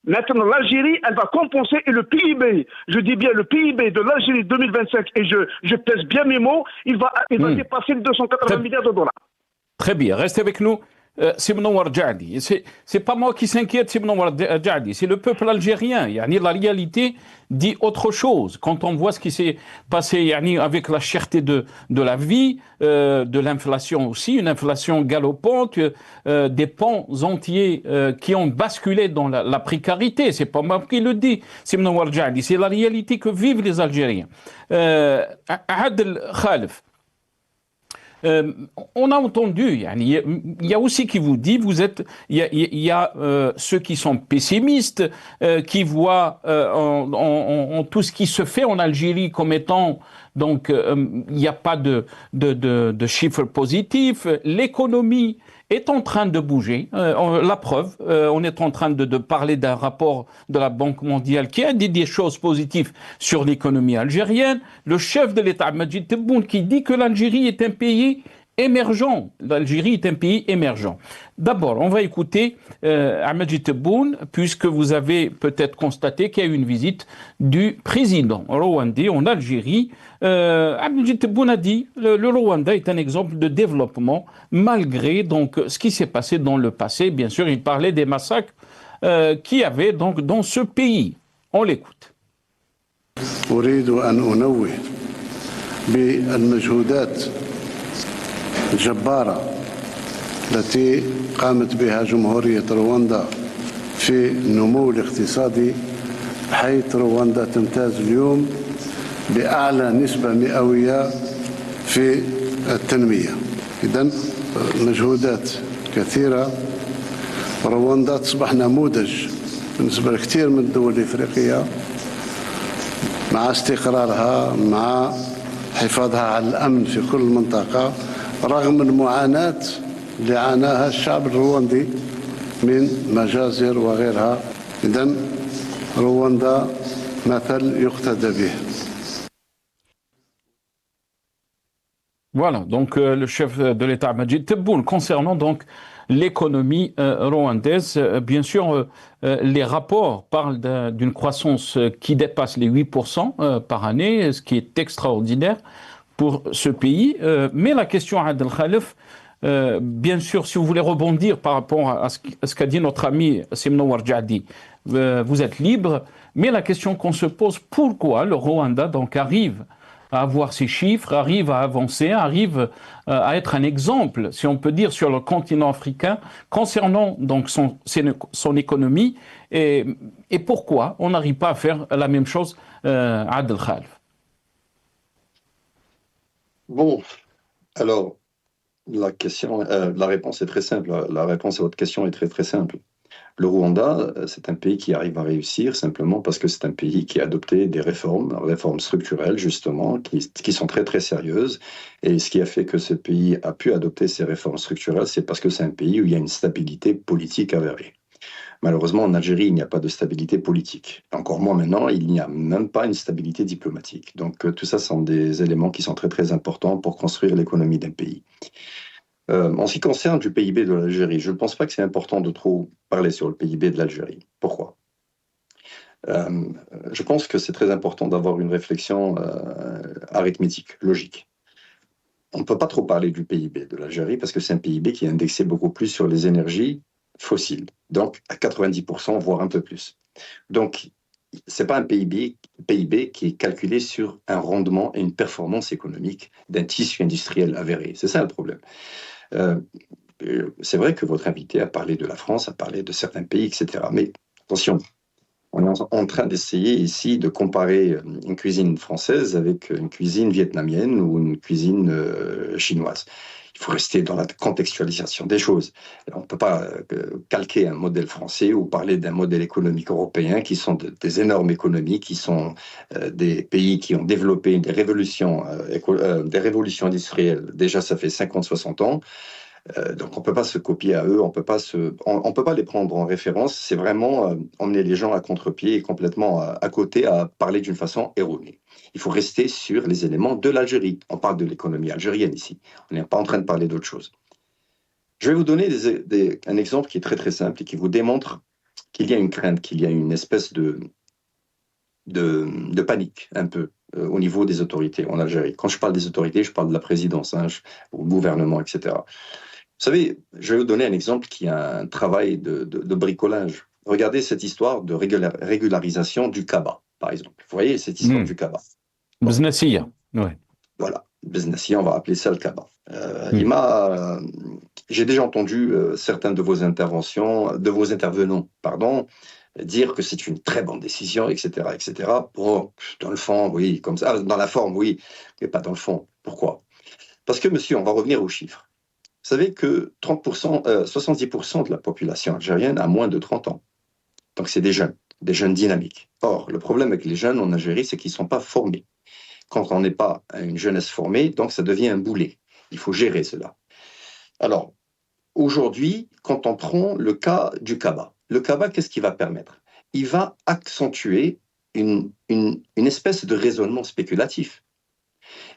Maintenant, l'Algérie, elle va compenser et le PIB, je dis bien le PIB de l'Algérie 2025, et je pèse bien mes mots, il va dépasser les 280 milliards de dollars. Très bien, restez avec nous. C'est Mnawar Djali. C'est pas moi qui s'inquiète, c'est Mnawar Djali. C'est le peuple algérien. La réalité dit autre chose. Quand on voit ce qui s'est passé avec la cherté de la vie, de l'inflation aussi, une inflation galopante, des pans entiers qui ont basculé dans la précarité. C'est pas moi qui le dis, c'est Mnawar Djali. C'est la réalité que vivent les Algériens. Adel Khalif. On a entendu, il y a aussi qui vous dit, il y a ceux qui sont pessimistes, qui voient en tout ce qui se fait en Algérie comme étant, donc il n'y a pas de chiffres positifs, l'économie est en train de bouger. La preuve, on est en train de parler d'un rapport de la Banque mondiale qui a dit des choses positives sur l'économie algérienne. Le chef de l'État, Majid Tebboune, qui dit que l'Algérie est un pays émergent. L'Algérie est un pays émergent. D'abord, on va écouter Majid Tebboune, puisque vous avez peut-être constaté qu'il y a eu une visite du président rwandais en Algérie. Majid Tebboune a dit que le Rwanda est un exemple de développement malgré donc ce qui s'est passé dans le passé. Bien sûr, il parlait des massacres qu'il y avait donc dans ce pays. On l'écoute. الجبارة التي قامت بها جمهورية رواندا في النمو الاقتصادي، حيث رواندا تمتاز اليوم بأعلى نسبة مئوية في التنمية. إذن مجهودات كثيرة، رواندا تصبح نموذج بالنسبة لكثير من الدول الإفريقية مع استقرارها، مع حفاظها على الأمن في كل المنطقة، رغم المعاناة اللي عاناها الشعب الرواندي من مجازر وغيرها. إذن رواندا مثل يقتدى به. Voilà, donc le chef de l'État Majid Tebboune, concernant donc l'économie rwandaise, bien sûr, les rapports parlent d'une croissance qui dépasse les 8% par année, ce qui est extraordinaire pour ce pays. Mais la question, Adel Khalif, Bien sûr, si vous voulez rebondir par rapport à ce qu'a dit notre ami Simnouar Jadi, vous êtes libre, mais la question qu'on se pose, pourquoi le Rwanda donc arrive à avoir ces chiffres, arrive à avancer, arrive à être un exemple, si on peut dire, sur le continent africain concernant donc son économie et pourquoi on n'arrive pas à faire la même chose à Adel Khalf. Bon, alors, la réponse est très simple. La réponse à votre question est très très simple. Le Rwanda, c'est un pays qui arrive à réussir simplement parce que c'est un pays qui a adopté des réformes structurelles justement, qui sont très très sérieuses. Et ce qui a fait que ce pays a pu adopter ces réformes structurelles, c'est parce que c'est un pays où il y a une stabilité politique avérée. Malheureusement, en Algérie, il n'y a pas de stabilité politique. Encore moins maintenant, il n'y a même pas une stabilité diplomatique. Donc tout ça sont des éléments qui sont très très importants pour construire l'économie d'un pays. En ce qui concerne du PIB de l'Algérie, je ne pense pas que c'est important de trop parler sur le PIB de l'Algérie. Pourquoi ? Je pense que c'est très important d'avoir une réflexion arithmétique, logique. On ne peut pas trop parler du PIB de l'Algérie parce que c'est un PIB qui est indexé beaucoup plus sur les énergies fossiles, donc à 90%, voire un peu plus. Donc, ce n'est pas un PIB qui est calculé sur un rendement et une performance économique d'un tissu industriel avéré. C'est ça le problème. C'est vrai que votre invité a parlé de la France, a parlé de certains pays, etc. Mais attention, on est en train d'essayer ici de comparer une cuisine française avec une cuisine vietnamienne ou une cuisine chinoise. Il faut rester dans la contextualisation des choses. On ne peut pas calquer un modèle français ou parler d'un modèle économique européen qui sont des énormes économies, qui sont des pays qui ont développé des révolutions industrielles. Déjà, ça fait 50-60 ans. Donc on ne peut pas se copier à eux, on peut pas les prendre en référence. C'est vraiment emmener les gens à contre-pied et complètement à côté, à parler d'une façon erronée. Il faut rester sur les éléments de l'Algérie. On parle de l'économie algérienne ici. On n'est pas en train de parler d'autre chose. Je vais vous donner un exemple qui est très très simple et qui vous démontre qu'il y a une crainte, qu'il y a une espèce de panique un peu au niveau des autorités en Algérie. Quand je parle des autorités, je parle de la présidence, au gouvernement, etc. Vous savez, je vais vous donner un exemple qui est un travail de bricolage. Regardez cette histoire de régularisation du Kaba, par exemple. Vous voyez cette histoire du Kaba. Businessiya, oui. Voilà, Businessiya, on va appeler ça le Kaba. J'ai déjà entendu certains de vos intervenants, dire que c'est une très bonne décision, etc., etc. Bon, dans le fond, oui, comme ça. Dans la forme, oui, mais pas dans le fond. Pourquoi ? Parce que, monsieur, on va revenir aux chiffres. Vous savez que 70% de la population algérienne a moins de 30 ans. Donc, c'est des jeunes dynamiques. Or, le problème avec les jeunes en Algérie, c'est qu'ils ne sont pas formés. Quand on n'est pas une jeunesse formée, donc ça devient un boulet. Il faut gérer cela. Alors, aujourd'hui, quand on prend le cas du Kaba, le Kaba, qu'est-ce qu'il va permettre ? Il va accentuer une espèce de raisonnement spéculatif.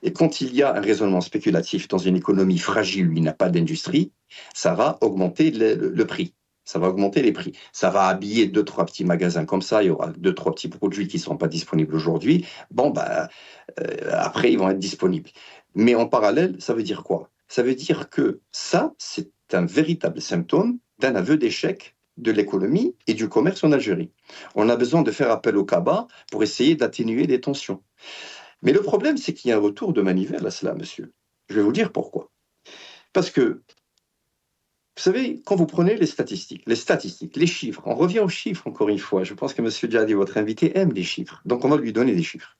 Et quand il y a un raisonnement spéculatif dans une économie fragile où il n'y a pas d'industrie, ça va augmenter le prix. Ça va augmenter les prix. Ça va habiller 2-3 petits magasins comme ça. Il y aura 2-3 petits produits qui ne sont pas disponibles aujourd'hui. Bon, après, ils vont être disponibles. Mais en parallèle, ça veut dire quoi ? Ça veut dire que ça, c'est un véritable symptôme d'un aveu d'échec de l'économie et du commerce en Algérie. On a besoin de faire appel au Kaba pour essayer d'atténuer les tensions. Mais le problème, c'est qu'il y a un retour de manivelle à cela, monsieur. Je vais vous dire pourquoi. Parce que, vous savez, quand vous prenez les statistiques, les chiffres, on revient aux chiffres encore une fois. Je pense que monsieur Jadi, votre invité, aime les chiffres. Donc, on va lui donner des chiffres.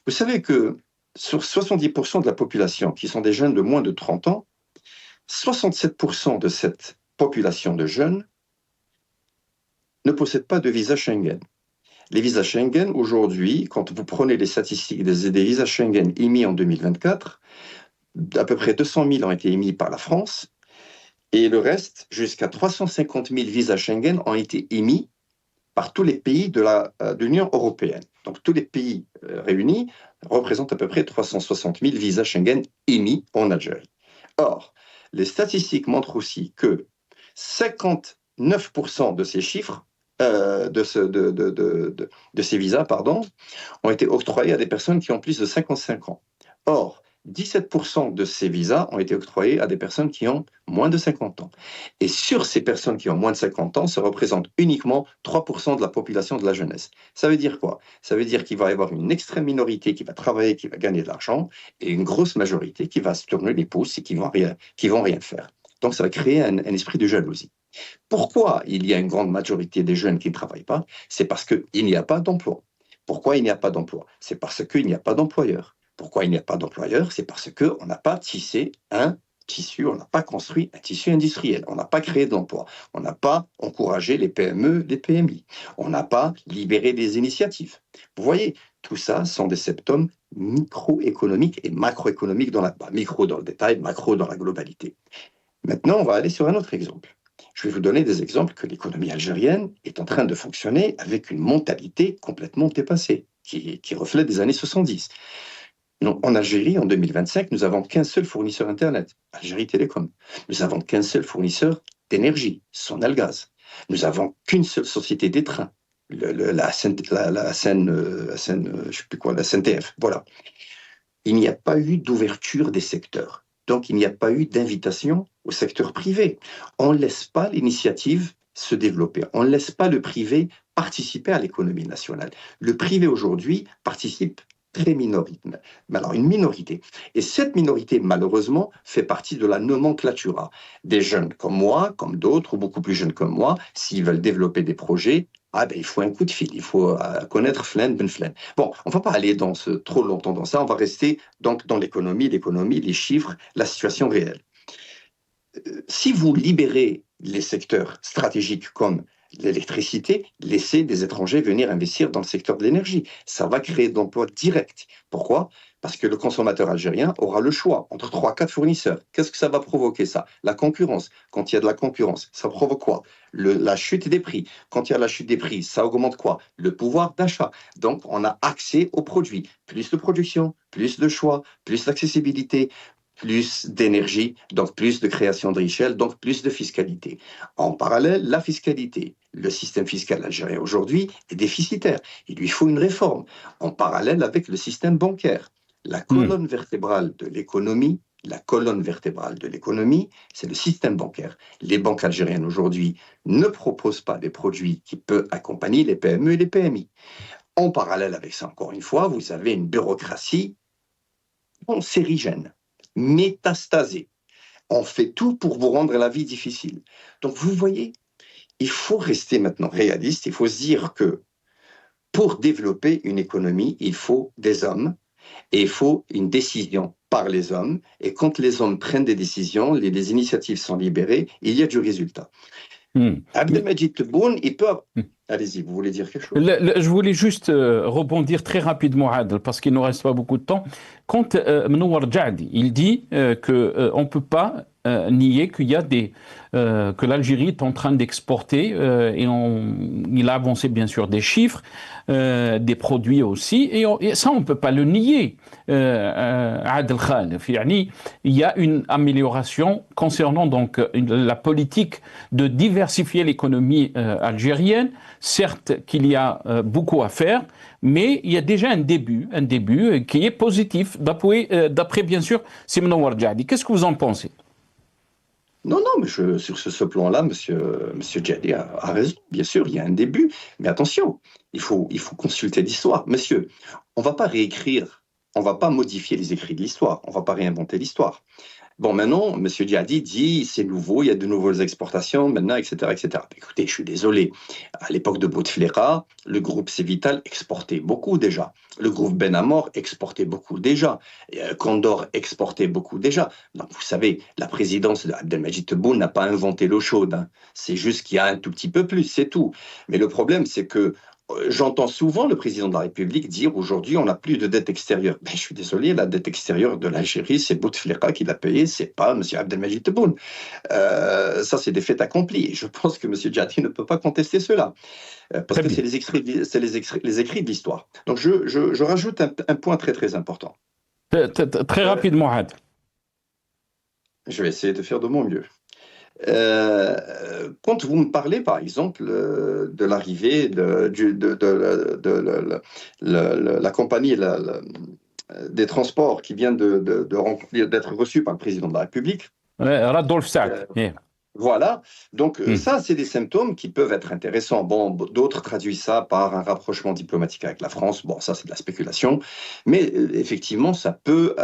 Vous savez que sur 70% de la population, qui sont des jeunes de moins de 30 ans, 67% de cette population de jeunes ne possèdent pas de visa Schengen. Les visas Schengen, aujourd'hui, quand vous prenez les statistiques des visas Schengen émis en 2024, à peu près 200 000 ont été émis par la France, et le reste, jusqu'à 350 000 visas Schengen ont été émis par tous les pays de l'Union européenne. Donc tous les pays réunis représentent à peu près 360 000 visas Schengen émis en Algérie. Or, les statistiques montrent aussi que 59% de ces chiffres de ces visas, ont été octroyés à des personnes qui ont plus de 55 ans. Or, 17% de ces visas ont été octroyés à des personnes qui ont moins de 50 ans. Et sur ces personnes qui ont moins de 50 ans, ça représente uniquement 3% de la population de la jeunesse. Ça veut dire quoi? Ça veut dire qu'il va y avoir une extrême minorité qui va travailler, qui va gagner de l'argent, et une grosse majorité qui va se tourner les pouces et qui vont rien faire. Donc ça va créer un esprit de jalousie. Pourquoi il y a une grande majorité des jeunes qui ne travaillent pas? C'est parce qu'il n'y a pas d'emploi. Pourquoi il n'y a pas d'emploi? C'est parce qu'il n'y a pas d'employeurs. Pourquoi il n'y a pas d'employeurs? C'est parce qu'on n'a pas tissé un tissu, on n'a pas construit un tissu industriel, on n'a pas créé d'emploi, on n'a pas encouragé les PME, les PMI, on n'a pas libéré des initiatives. Vous voyez, tout ça sont des symptômes microéconomiques et macroéconomiques, micro dans le détail, macro dans la globalité. Maintenant, on va aller sur un autre exemple. Je vais vous donner des exemples que l'économie algérienne est en train de fonctionner avec une mentalité complètement dépassée, qui reflète des années 70. Non, en Algérie, en 2025, nous n'avons qu'un seul fournisseur Internet, Algérie Télécom. Nous n'avons qu'un seul fournisseur d'énergie, Sonalgaz. Nous n'avons qu'une seule société des trains, la SNTF. Voilà. Il n'y a pas eu d'ouverture des secteurs. Donc, il n'y a pas eu d'invitation au secteur privé. On ne laisse pas l'initiative se développer. On ne laisse pas le privé participer à l'économie nationale. Le privé, aujourd'hui, participe très minoritairement. Alors, une minorité. Et cette minorité, malheureusement, fait partie de la nomenclatura. Des jeunes comme moi, comme d'autres, ou beaucoup plus jeunes comme moi, s'ils veulent développer des projets, il faut un coup de fil, il faut connaître Flan Ben Flan. Bon, on ne va pas aller trop longtemps dans ça, on va rester donc dans l'économie, les chiffres, la situation réelle. Si vous libérez les secteurs stratégiques comme l'électricité, laissez des étrangers venir investir dans le secteur de l'énergie. Ça va créer d'emplois directs. Pourquoi? Parce que le consommateur algérien aura le choix entre 3-4 fournisseurs. Qu'est-ce que ça va provoquer, ça? La concurrence. Quand il y a de la concurrence, ça provoque quoi? La chute des prix. Quand il y a la chute des prix, ça augmente quoi? Le pouvoir d'achat. Donc, on a accès aux produits. Plus de production, plus de choix, plus d'accessibilité, plus d'énergie, donc plus de création de richesse, donc plus de fiscalité. En parallèle, la fiscalité. Le système fiscal algérien aujourd'hui est déficitaire. Il lui faut une réforme. En parallèle avec le système bancaire. La colonne vertébrale de l'économie, c'est le système bancaire. Les banques algériennes aujourd'hui ne proposent pas des produits qui peuvent accompagner les PME et les PMI. En parallèle avec ça, encore une fois, vous avez une bureaucratie cancérigène, métastasée. On fait tout pour vous rendre la vie difficile. Donc vous voyez, il faut rester maintenant réaliste, il faut se dire que pour développer une économie, il faut des hommes et il faut une décision par les hommes. Et quand les hommes prennent des décisions, les initiatives sont libérées, il y a du résultat. Abdelmajid Tebboune, il peut... Allez-y, vous voulez dire quelque chose? Je voulais juste rebondir très rapidement, Adel, parce qu'il ne nous reste pas beaucoup de temps. Quand Mnouar Djadi, il dit qu'on ne peut pas nier qu'il y a que l'Algérie est en train d'exporter, il a avancé bien sûr des chiffres, des produits aussi, et ça on ne peut pas le nier. Adel Khalif, il y a une amélioration concernant donc la politique de diversifier l'économie algérienne. Certes qu'il y a beaucoup à faire, mais il y a déjà un début qui est positif, d'après bien sûr Mnouar Djadi. Qu'est-ce que vous en pensez? Non, mais sur ce plan-là, monsieur Djadi a raison. Bien sûr, il y a un début, mais attention, il faut consulter l'histoire. Monsieur, on ne va pas réécrire, on ne va pas modifier les écrits de l'histoire, on ne va pas réinventer l'histoire. Bon, maintenant, M. Djadi dit c'est nouveau, il y a de nouvelles exportations maintenant, etc. Écoutez, je suis désolé. À l'époque de Bouteflika, le groupe Cévital exportait beaucoup déjà. Le groupe Benamor exportait beaucoup déjà. Condor exportait beaucoup déjà. Donc, vous savez, la présidence d'Abdelmajid Tebboune n'a pas inventé l'eau chaude. Hein. C'est juste qu'il y a un tout petit peu plus, c'est tout. Mais le problème, c'est que j'entends souvent le président de la République dire aujourd'hui on n'a plus de dette extérieure. Je suis désolé, la dette extérieure de l'Algérie, c'est Bouteflika qui l'a payée, c'est pas M. Abdelmajid Tebboune. Ça, c'est des faits accomplis. Et je pense que M. Djadi ne peut pas contester cela. Parce que c'est les écrits de l'histoire. Donc je rajoute un point très très important. Très rapidement, Had. Je vais essayer de faire de mon mieux. Quand vous me parlez, par exemple, de l'arrivée de la compagnie des Transports qui vient d'être reçu par le président de la République. Radolf Saad. Voilà, donc ça, c'est des symptômes qui peuvent être intéressants. Bon, d'autres traduisent ça par un rapprochement diplomatique avec la France. Bon, ça, c'est de la spéculation. Mais effectivement, ça peut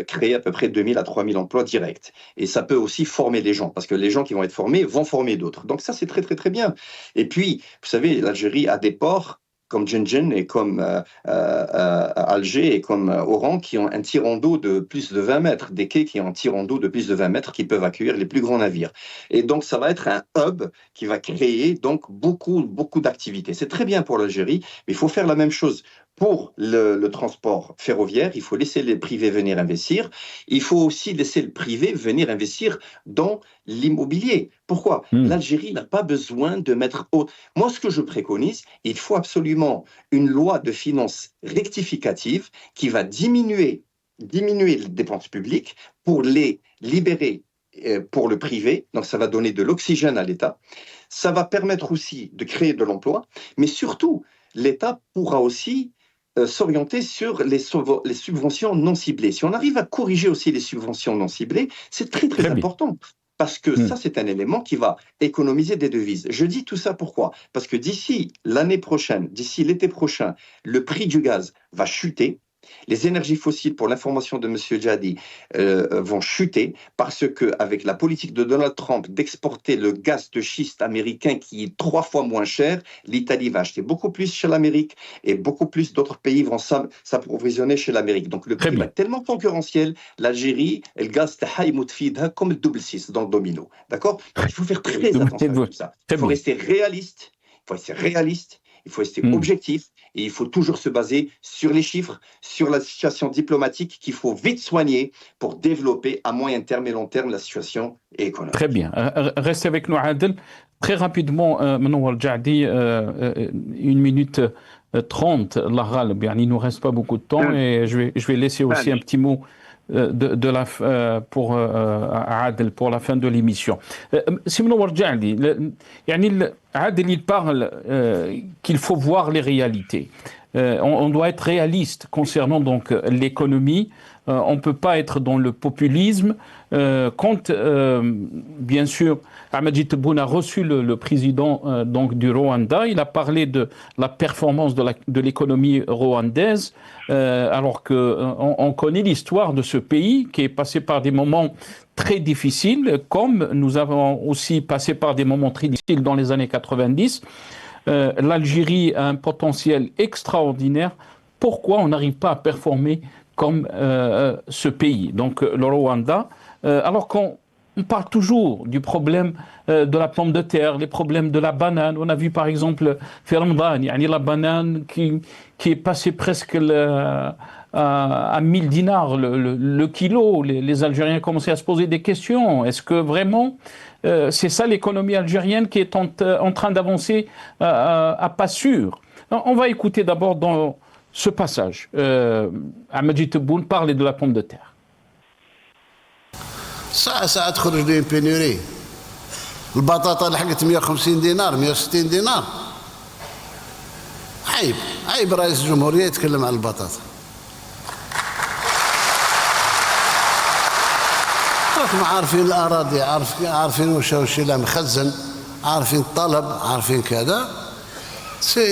créer à peu près 2000 à 3000 emplois directs. Et ça peut aussi former les gens, parce que les gens qui vont être formés vont former d'autres. Donc ça, c'est très, très, très bien. Et puis, vous savez, l'Algérie a des ports comme Djenjen et comme Alger et comme Oran, qui ont un tirant d'eau de plus de 20 mètres, des quais qui ont un tirant d'eau de plus de 20 mètres qui peuvent accueillir les plus grands navires. Et donc, ça va être un hub qui va créer donc beaucoup d'activités. C'est très bien pour l'Algérie, mais il faut faire la même chose pour le transport ferroviaire. Il faut laisser les privés venir investir. Il faut aussi laisser le privé venir investir dans l'immobilier. Pourquoi ? L'Algérie n'a pas besoin de mettre... Moi, ce que je préconise, il faut absolument une loi de finances rectificative qui va diminuer les dépenses publiques pour les libérer pour le privé. Donc, ça va donner de l'oxygène à l'État. Ça va permettre aussi de créer de l'emploi. Mais surtout, l'État pourra aussi s'orienter sur les subventions non ciblées. Si on arrive à corriger aussi les subventions non ciblées, c'est très, très important. Parce que ça, c'est un élément qui va économiser des devises. Je dis tout ça pourquoi ? Parce que d'ici l'année prochaine, d'ici l'été prochain, le prix du gaz va chuter. Les énergies fossiles, pour l'information de M. Djadi, vont chuter parce qu'avec la politique de Donald Trump d'exporter le gaz de schiste américain qui est 3 fois moins cher, l'Italie va acheter beaucoup plus chez l'Amérique et beaucoup plus d'autres pays vont s'approvisionner chez l'Amérique. Donc le prix est tellement concurrentiel, l'Algérie, le gaz comme le double 6 dans le domino. D'accord ? Donc il faut faire très attention à tout ça. Il faut rester réaliste, il faut rester objectif. Et il faut toujours se baser sur les chiffres, sur la situation diplomatique qu'il faut vite soigner pour développer à moyen terme et long terme la situation économique. Très bien. Restez avec nous, Adel. Très rapidement, Manouar Djadi, 1 minute 30, il ne nous reste pas beaucoup de temps et je vais laisser aussi un petit mot pour Adel pour la fin de l'émission. Manouar Djadi, Adel, il parle qu'il faut voir les réalités. On doit être réaliste concernant donc l'économie. On ne peut pas être dans le populisme. Quand, bien sûr, Ahmadji Tebboune a reçu le président donc du Rwanda, il a parlé de la performance de l'économie rwandaise, alors qu'on connaît l'histoire de ce pays qui est passé par des moments très difficiles, comme nous avons aussi passé par des moments très difficiles dans les années 90. L'Algérie a un potentiel extraordinaire. Pourquoi on n'arrive pas à performer comme ce pays, donc le Rwanda, alors qu'on parle toujours du problème de la pomme de terre, les problèmes de la banane. On a vu par exemple la banane qui est passée presque à 1000 dinars le kilo. Les Algériens commençaient à se poser des questions. Est-ce que vraiment c'est ça l'économie algérienne qui est en train d'avancer à pas sûr? On va écouter d'abord dans ce passage. Ahmadji Tebboune parlait de la pomme de terre. ساعة تخرج لي بينوري البطاطا لحقت 150 دينار 160 دينار عيب رئيس الجمهورية يتكلم عن البطاطا راكم عارفين الأراضي عارفين وش لها مخزن عارفين الطلب عارفين كذا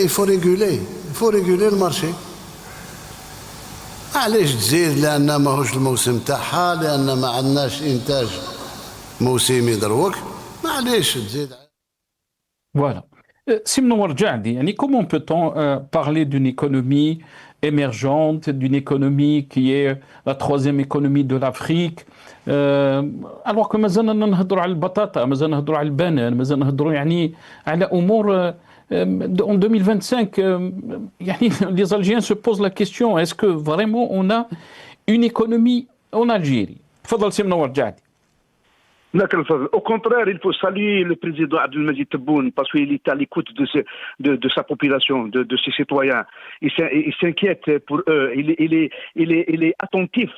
il faut réguler المارشي علاش تزيد لان ماهوش الموسم تاعها لان ما عندناش انتاج موسمي دروك معليش تزيد. Voilà. Manouar Djadi, comment peut-on parler d'une économie émergente, d'une économie qui est la 3e économie de l'Afrique, alors que مازلنا نهضروا على البطاطا, مازلنا نهضروا على البنان, مازلنا نهضروا يعني على امور. En 2025, les Algériens se posent la question, est-ce que vraiment on a une économie en Algérie? Fadal Manouar Djadi. Au contraire, il faut saluer le président Abdelmadjid Tebboune parce qu'il est à l'écoute de sa population, de ses citoyens. Il s'inquiète pour eux. Il est attentif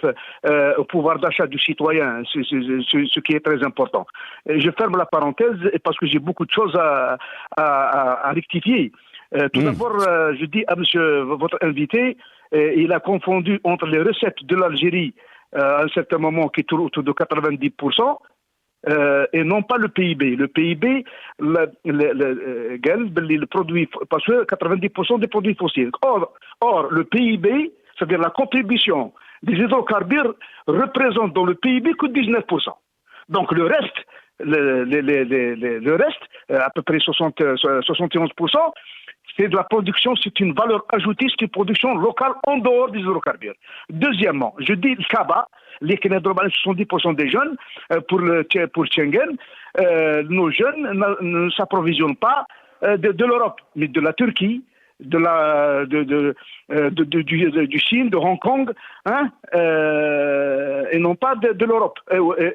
au pouvoir d'achat du citoyen, ce qui est très important. Je ferme la parenthèse parce que j'ai beaucoup de choses à rectifier. Tout d'abord, je dis à monsieur, votre invité, il a confondu entre les recettes de l'Algérie à un certain moment qui tourne autour de 90%. Et non pas le PIB. Le PIB, le produit, parce que 90% des produits fossiles. Or, le PIB, c'est-à-dire la contribution des hydrocarbures, représente dans le PIB que 19%. Donc le reste, le reste, à peu près 71%, c'est de la production, c'est une valeur ajoutée, c'est une production locale en dehors des hydrocarbures. Deuxièmement, je dis le Kaba, les Canadiens, 70% des jeunes, pour Schengen, nos jeunes ne s'approvisionnent pas de l'Europe, mais de la Turquie, du Chine, de Hong Kong, hein, et non pas de l'Europe.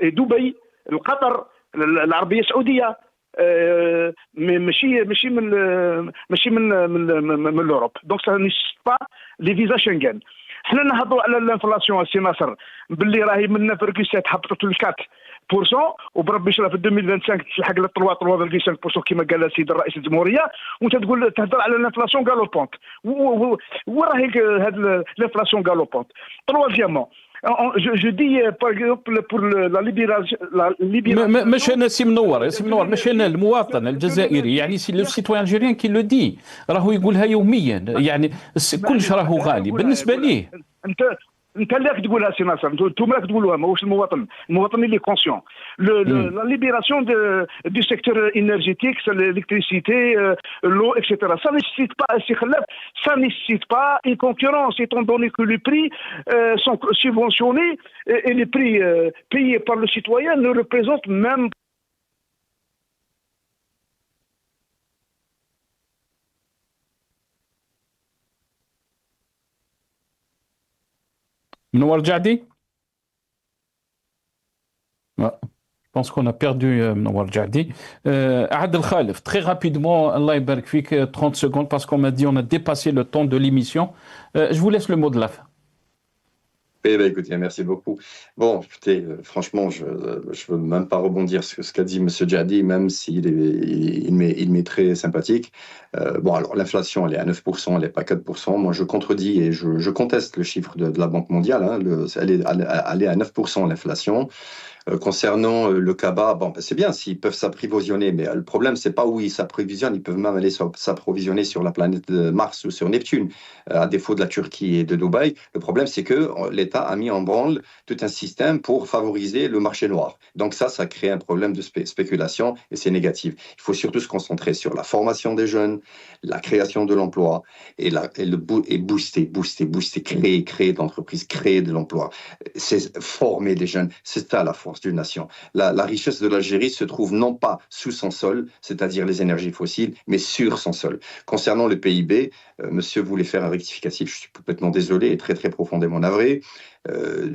Et Dubaï, le Qatar, l'Arabie Saoudite. Mais من l'Europe. Donc ça ne nécessite pas les visas Schengen. حنا نهضروا على الانفلاسيون السي ناصر باللي راهي من 9.7 هبطت ل 4% وبربي شرا في 2025 تلحق ل 3.5% كما قال السيد الرئيس الجمهوريه وانت تقول تهضر على الانفلاسيون غالوبونت وراهي هذه الانفلاسيون غالوبونت. Troisièmement, je dis par exemple pour la libération مش انا سي منور مش انا المواطن الجزائري يعني لو سيتوان الجيريان كي لو دي راهو يقولها يوميا يعني كلش راهو غالي بالنسبه ليه. انت اللي راك تقولها سي ناصر انتم راك تقولوها ماهوش المواطن اللي كونسيون لا ليبراسيون دو سيكتور انرجيتيك l'électricité l'eau etc. ça nécessite pas سي خلاف ça nécessite pas une concurrence étant donné que les prix sont subventionnés et les prix payés par le citoyen ne représentent même Mnoar Djadi. Je pense qu'on a perdu Mnoar Djadi. Adel Khalif, très rapidement, Allah Ibarak Fik, 30 secondes, parce qu'on m'a dit on a dépassé le temps de l'émission. Je vous laisse le mot de la fin. Eh bien, écoutez, merci beaucoup. Bon, écoutez, franchement, je ne veux même pas rebondir sur ce qu'a dit M. Djadi, même s'il m'est très sympathique. Bon, alors l'inflation, elle est à 9%, elle n'est pas 4%. Moi, je contredis et je conteste le chiffre de la Banque mondiale. Hein. Elle est à 9% l'inflation. Concernant le Kaba, bon, c'est bien s'ils peuvent s'approvisionner, mais le problème, c'est pas où ils s'approvisionnent, ils peuvent même aller s'approvisionner sur la planète Mars ou sur Neptune, à défaut de la Turquie et de Dubaï. Le problème, c'est que l'État a mis en branle tout un système pour favoriser le marché noir. Donc ça crée un problème de spéculation et c'est négatif. Il faut surtout se concentrer sur la formation des jeunes, la création de l'emploi et booster, créer d'entreprises, créer de l'emploi. C'est former des jeunes, c'est ça la force d'une nation. La richesse de l'Algérie se trouve non pas sous son sol, c'est-à-dire les énergies fossiles, mais sur son sol. Concernant le PIB, monsieur voulait faire un rectificatif, je suis complètement désolé et très très profondément navré.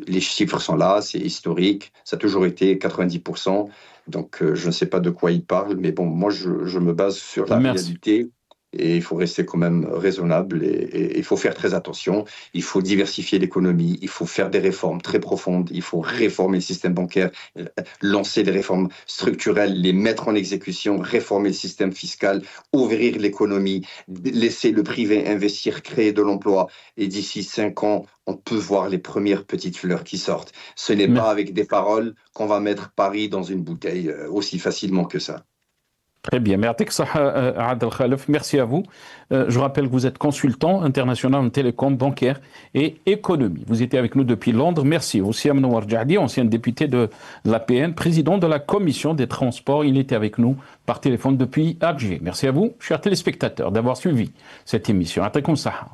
Les chiffres sont là, c'est historique, ça a toujours été 90%, donc je ne sais pas de quoi il parle, mais bon, moi je me base sur la réalité. Et il faut rester quand même raisonnable et il faut faire très attention. Il faut diversifier l'économie, il faut faire des réformes très profondes, il faut réformer le système bancaire, lancer des réformes structurelles, les mettre en exécution, réformer le système fiscal, ouvrir l'économie, laisser le privé investir, créer de l'emploi. Et d'ici 5 ans, on peut voir les premières petites fleurs qui sortent. Ce n'est pas avec des paroles qu'on va mettre Paris dans une bouteille aussi facilement que ça. Très bien. Merci à vous. Je rappelle que vous êtes consultant international en télécom, bancaire et économie. Vous étiez avec nous depuis Londres. Merci. Aussi à Mnoar Djadi, ancien député de l'APN, président de la commission des transports. Il était avec nous par téléphone depuis Alger. Merci à vous, chers téléspectateurs, d'avoir suivi cette émission. Atakoum Saha.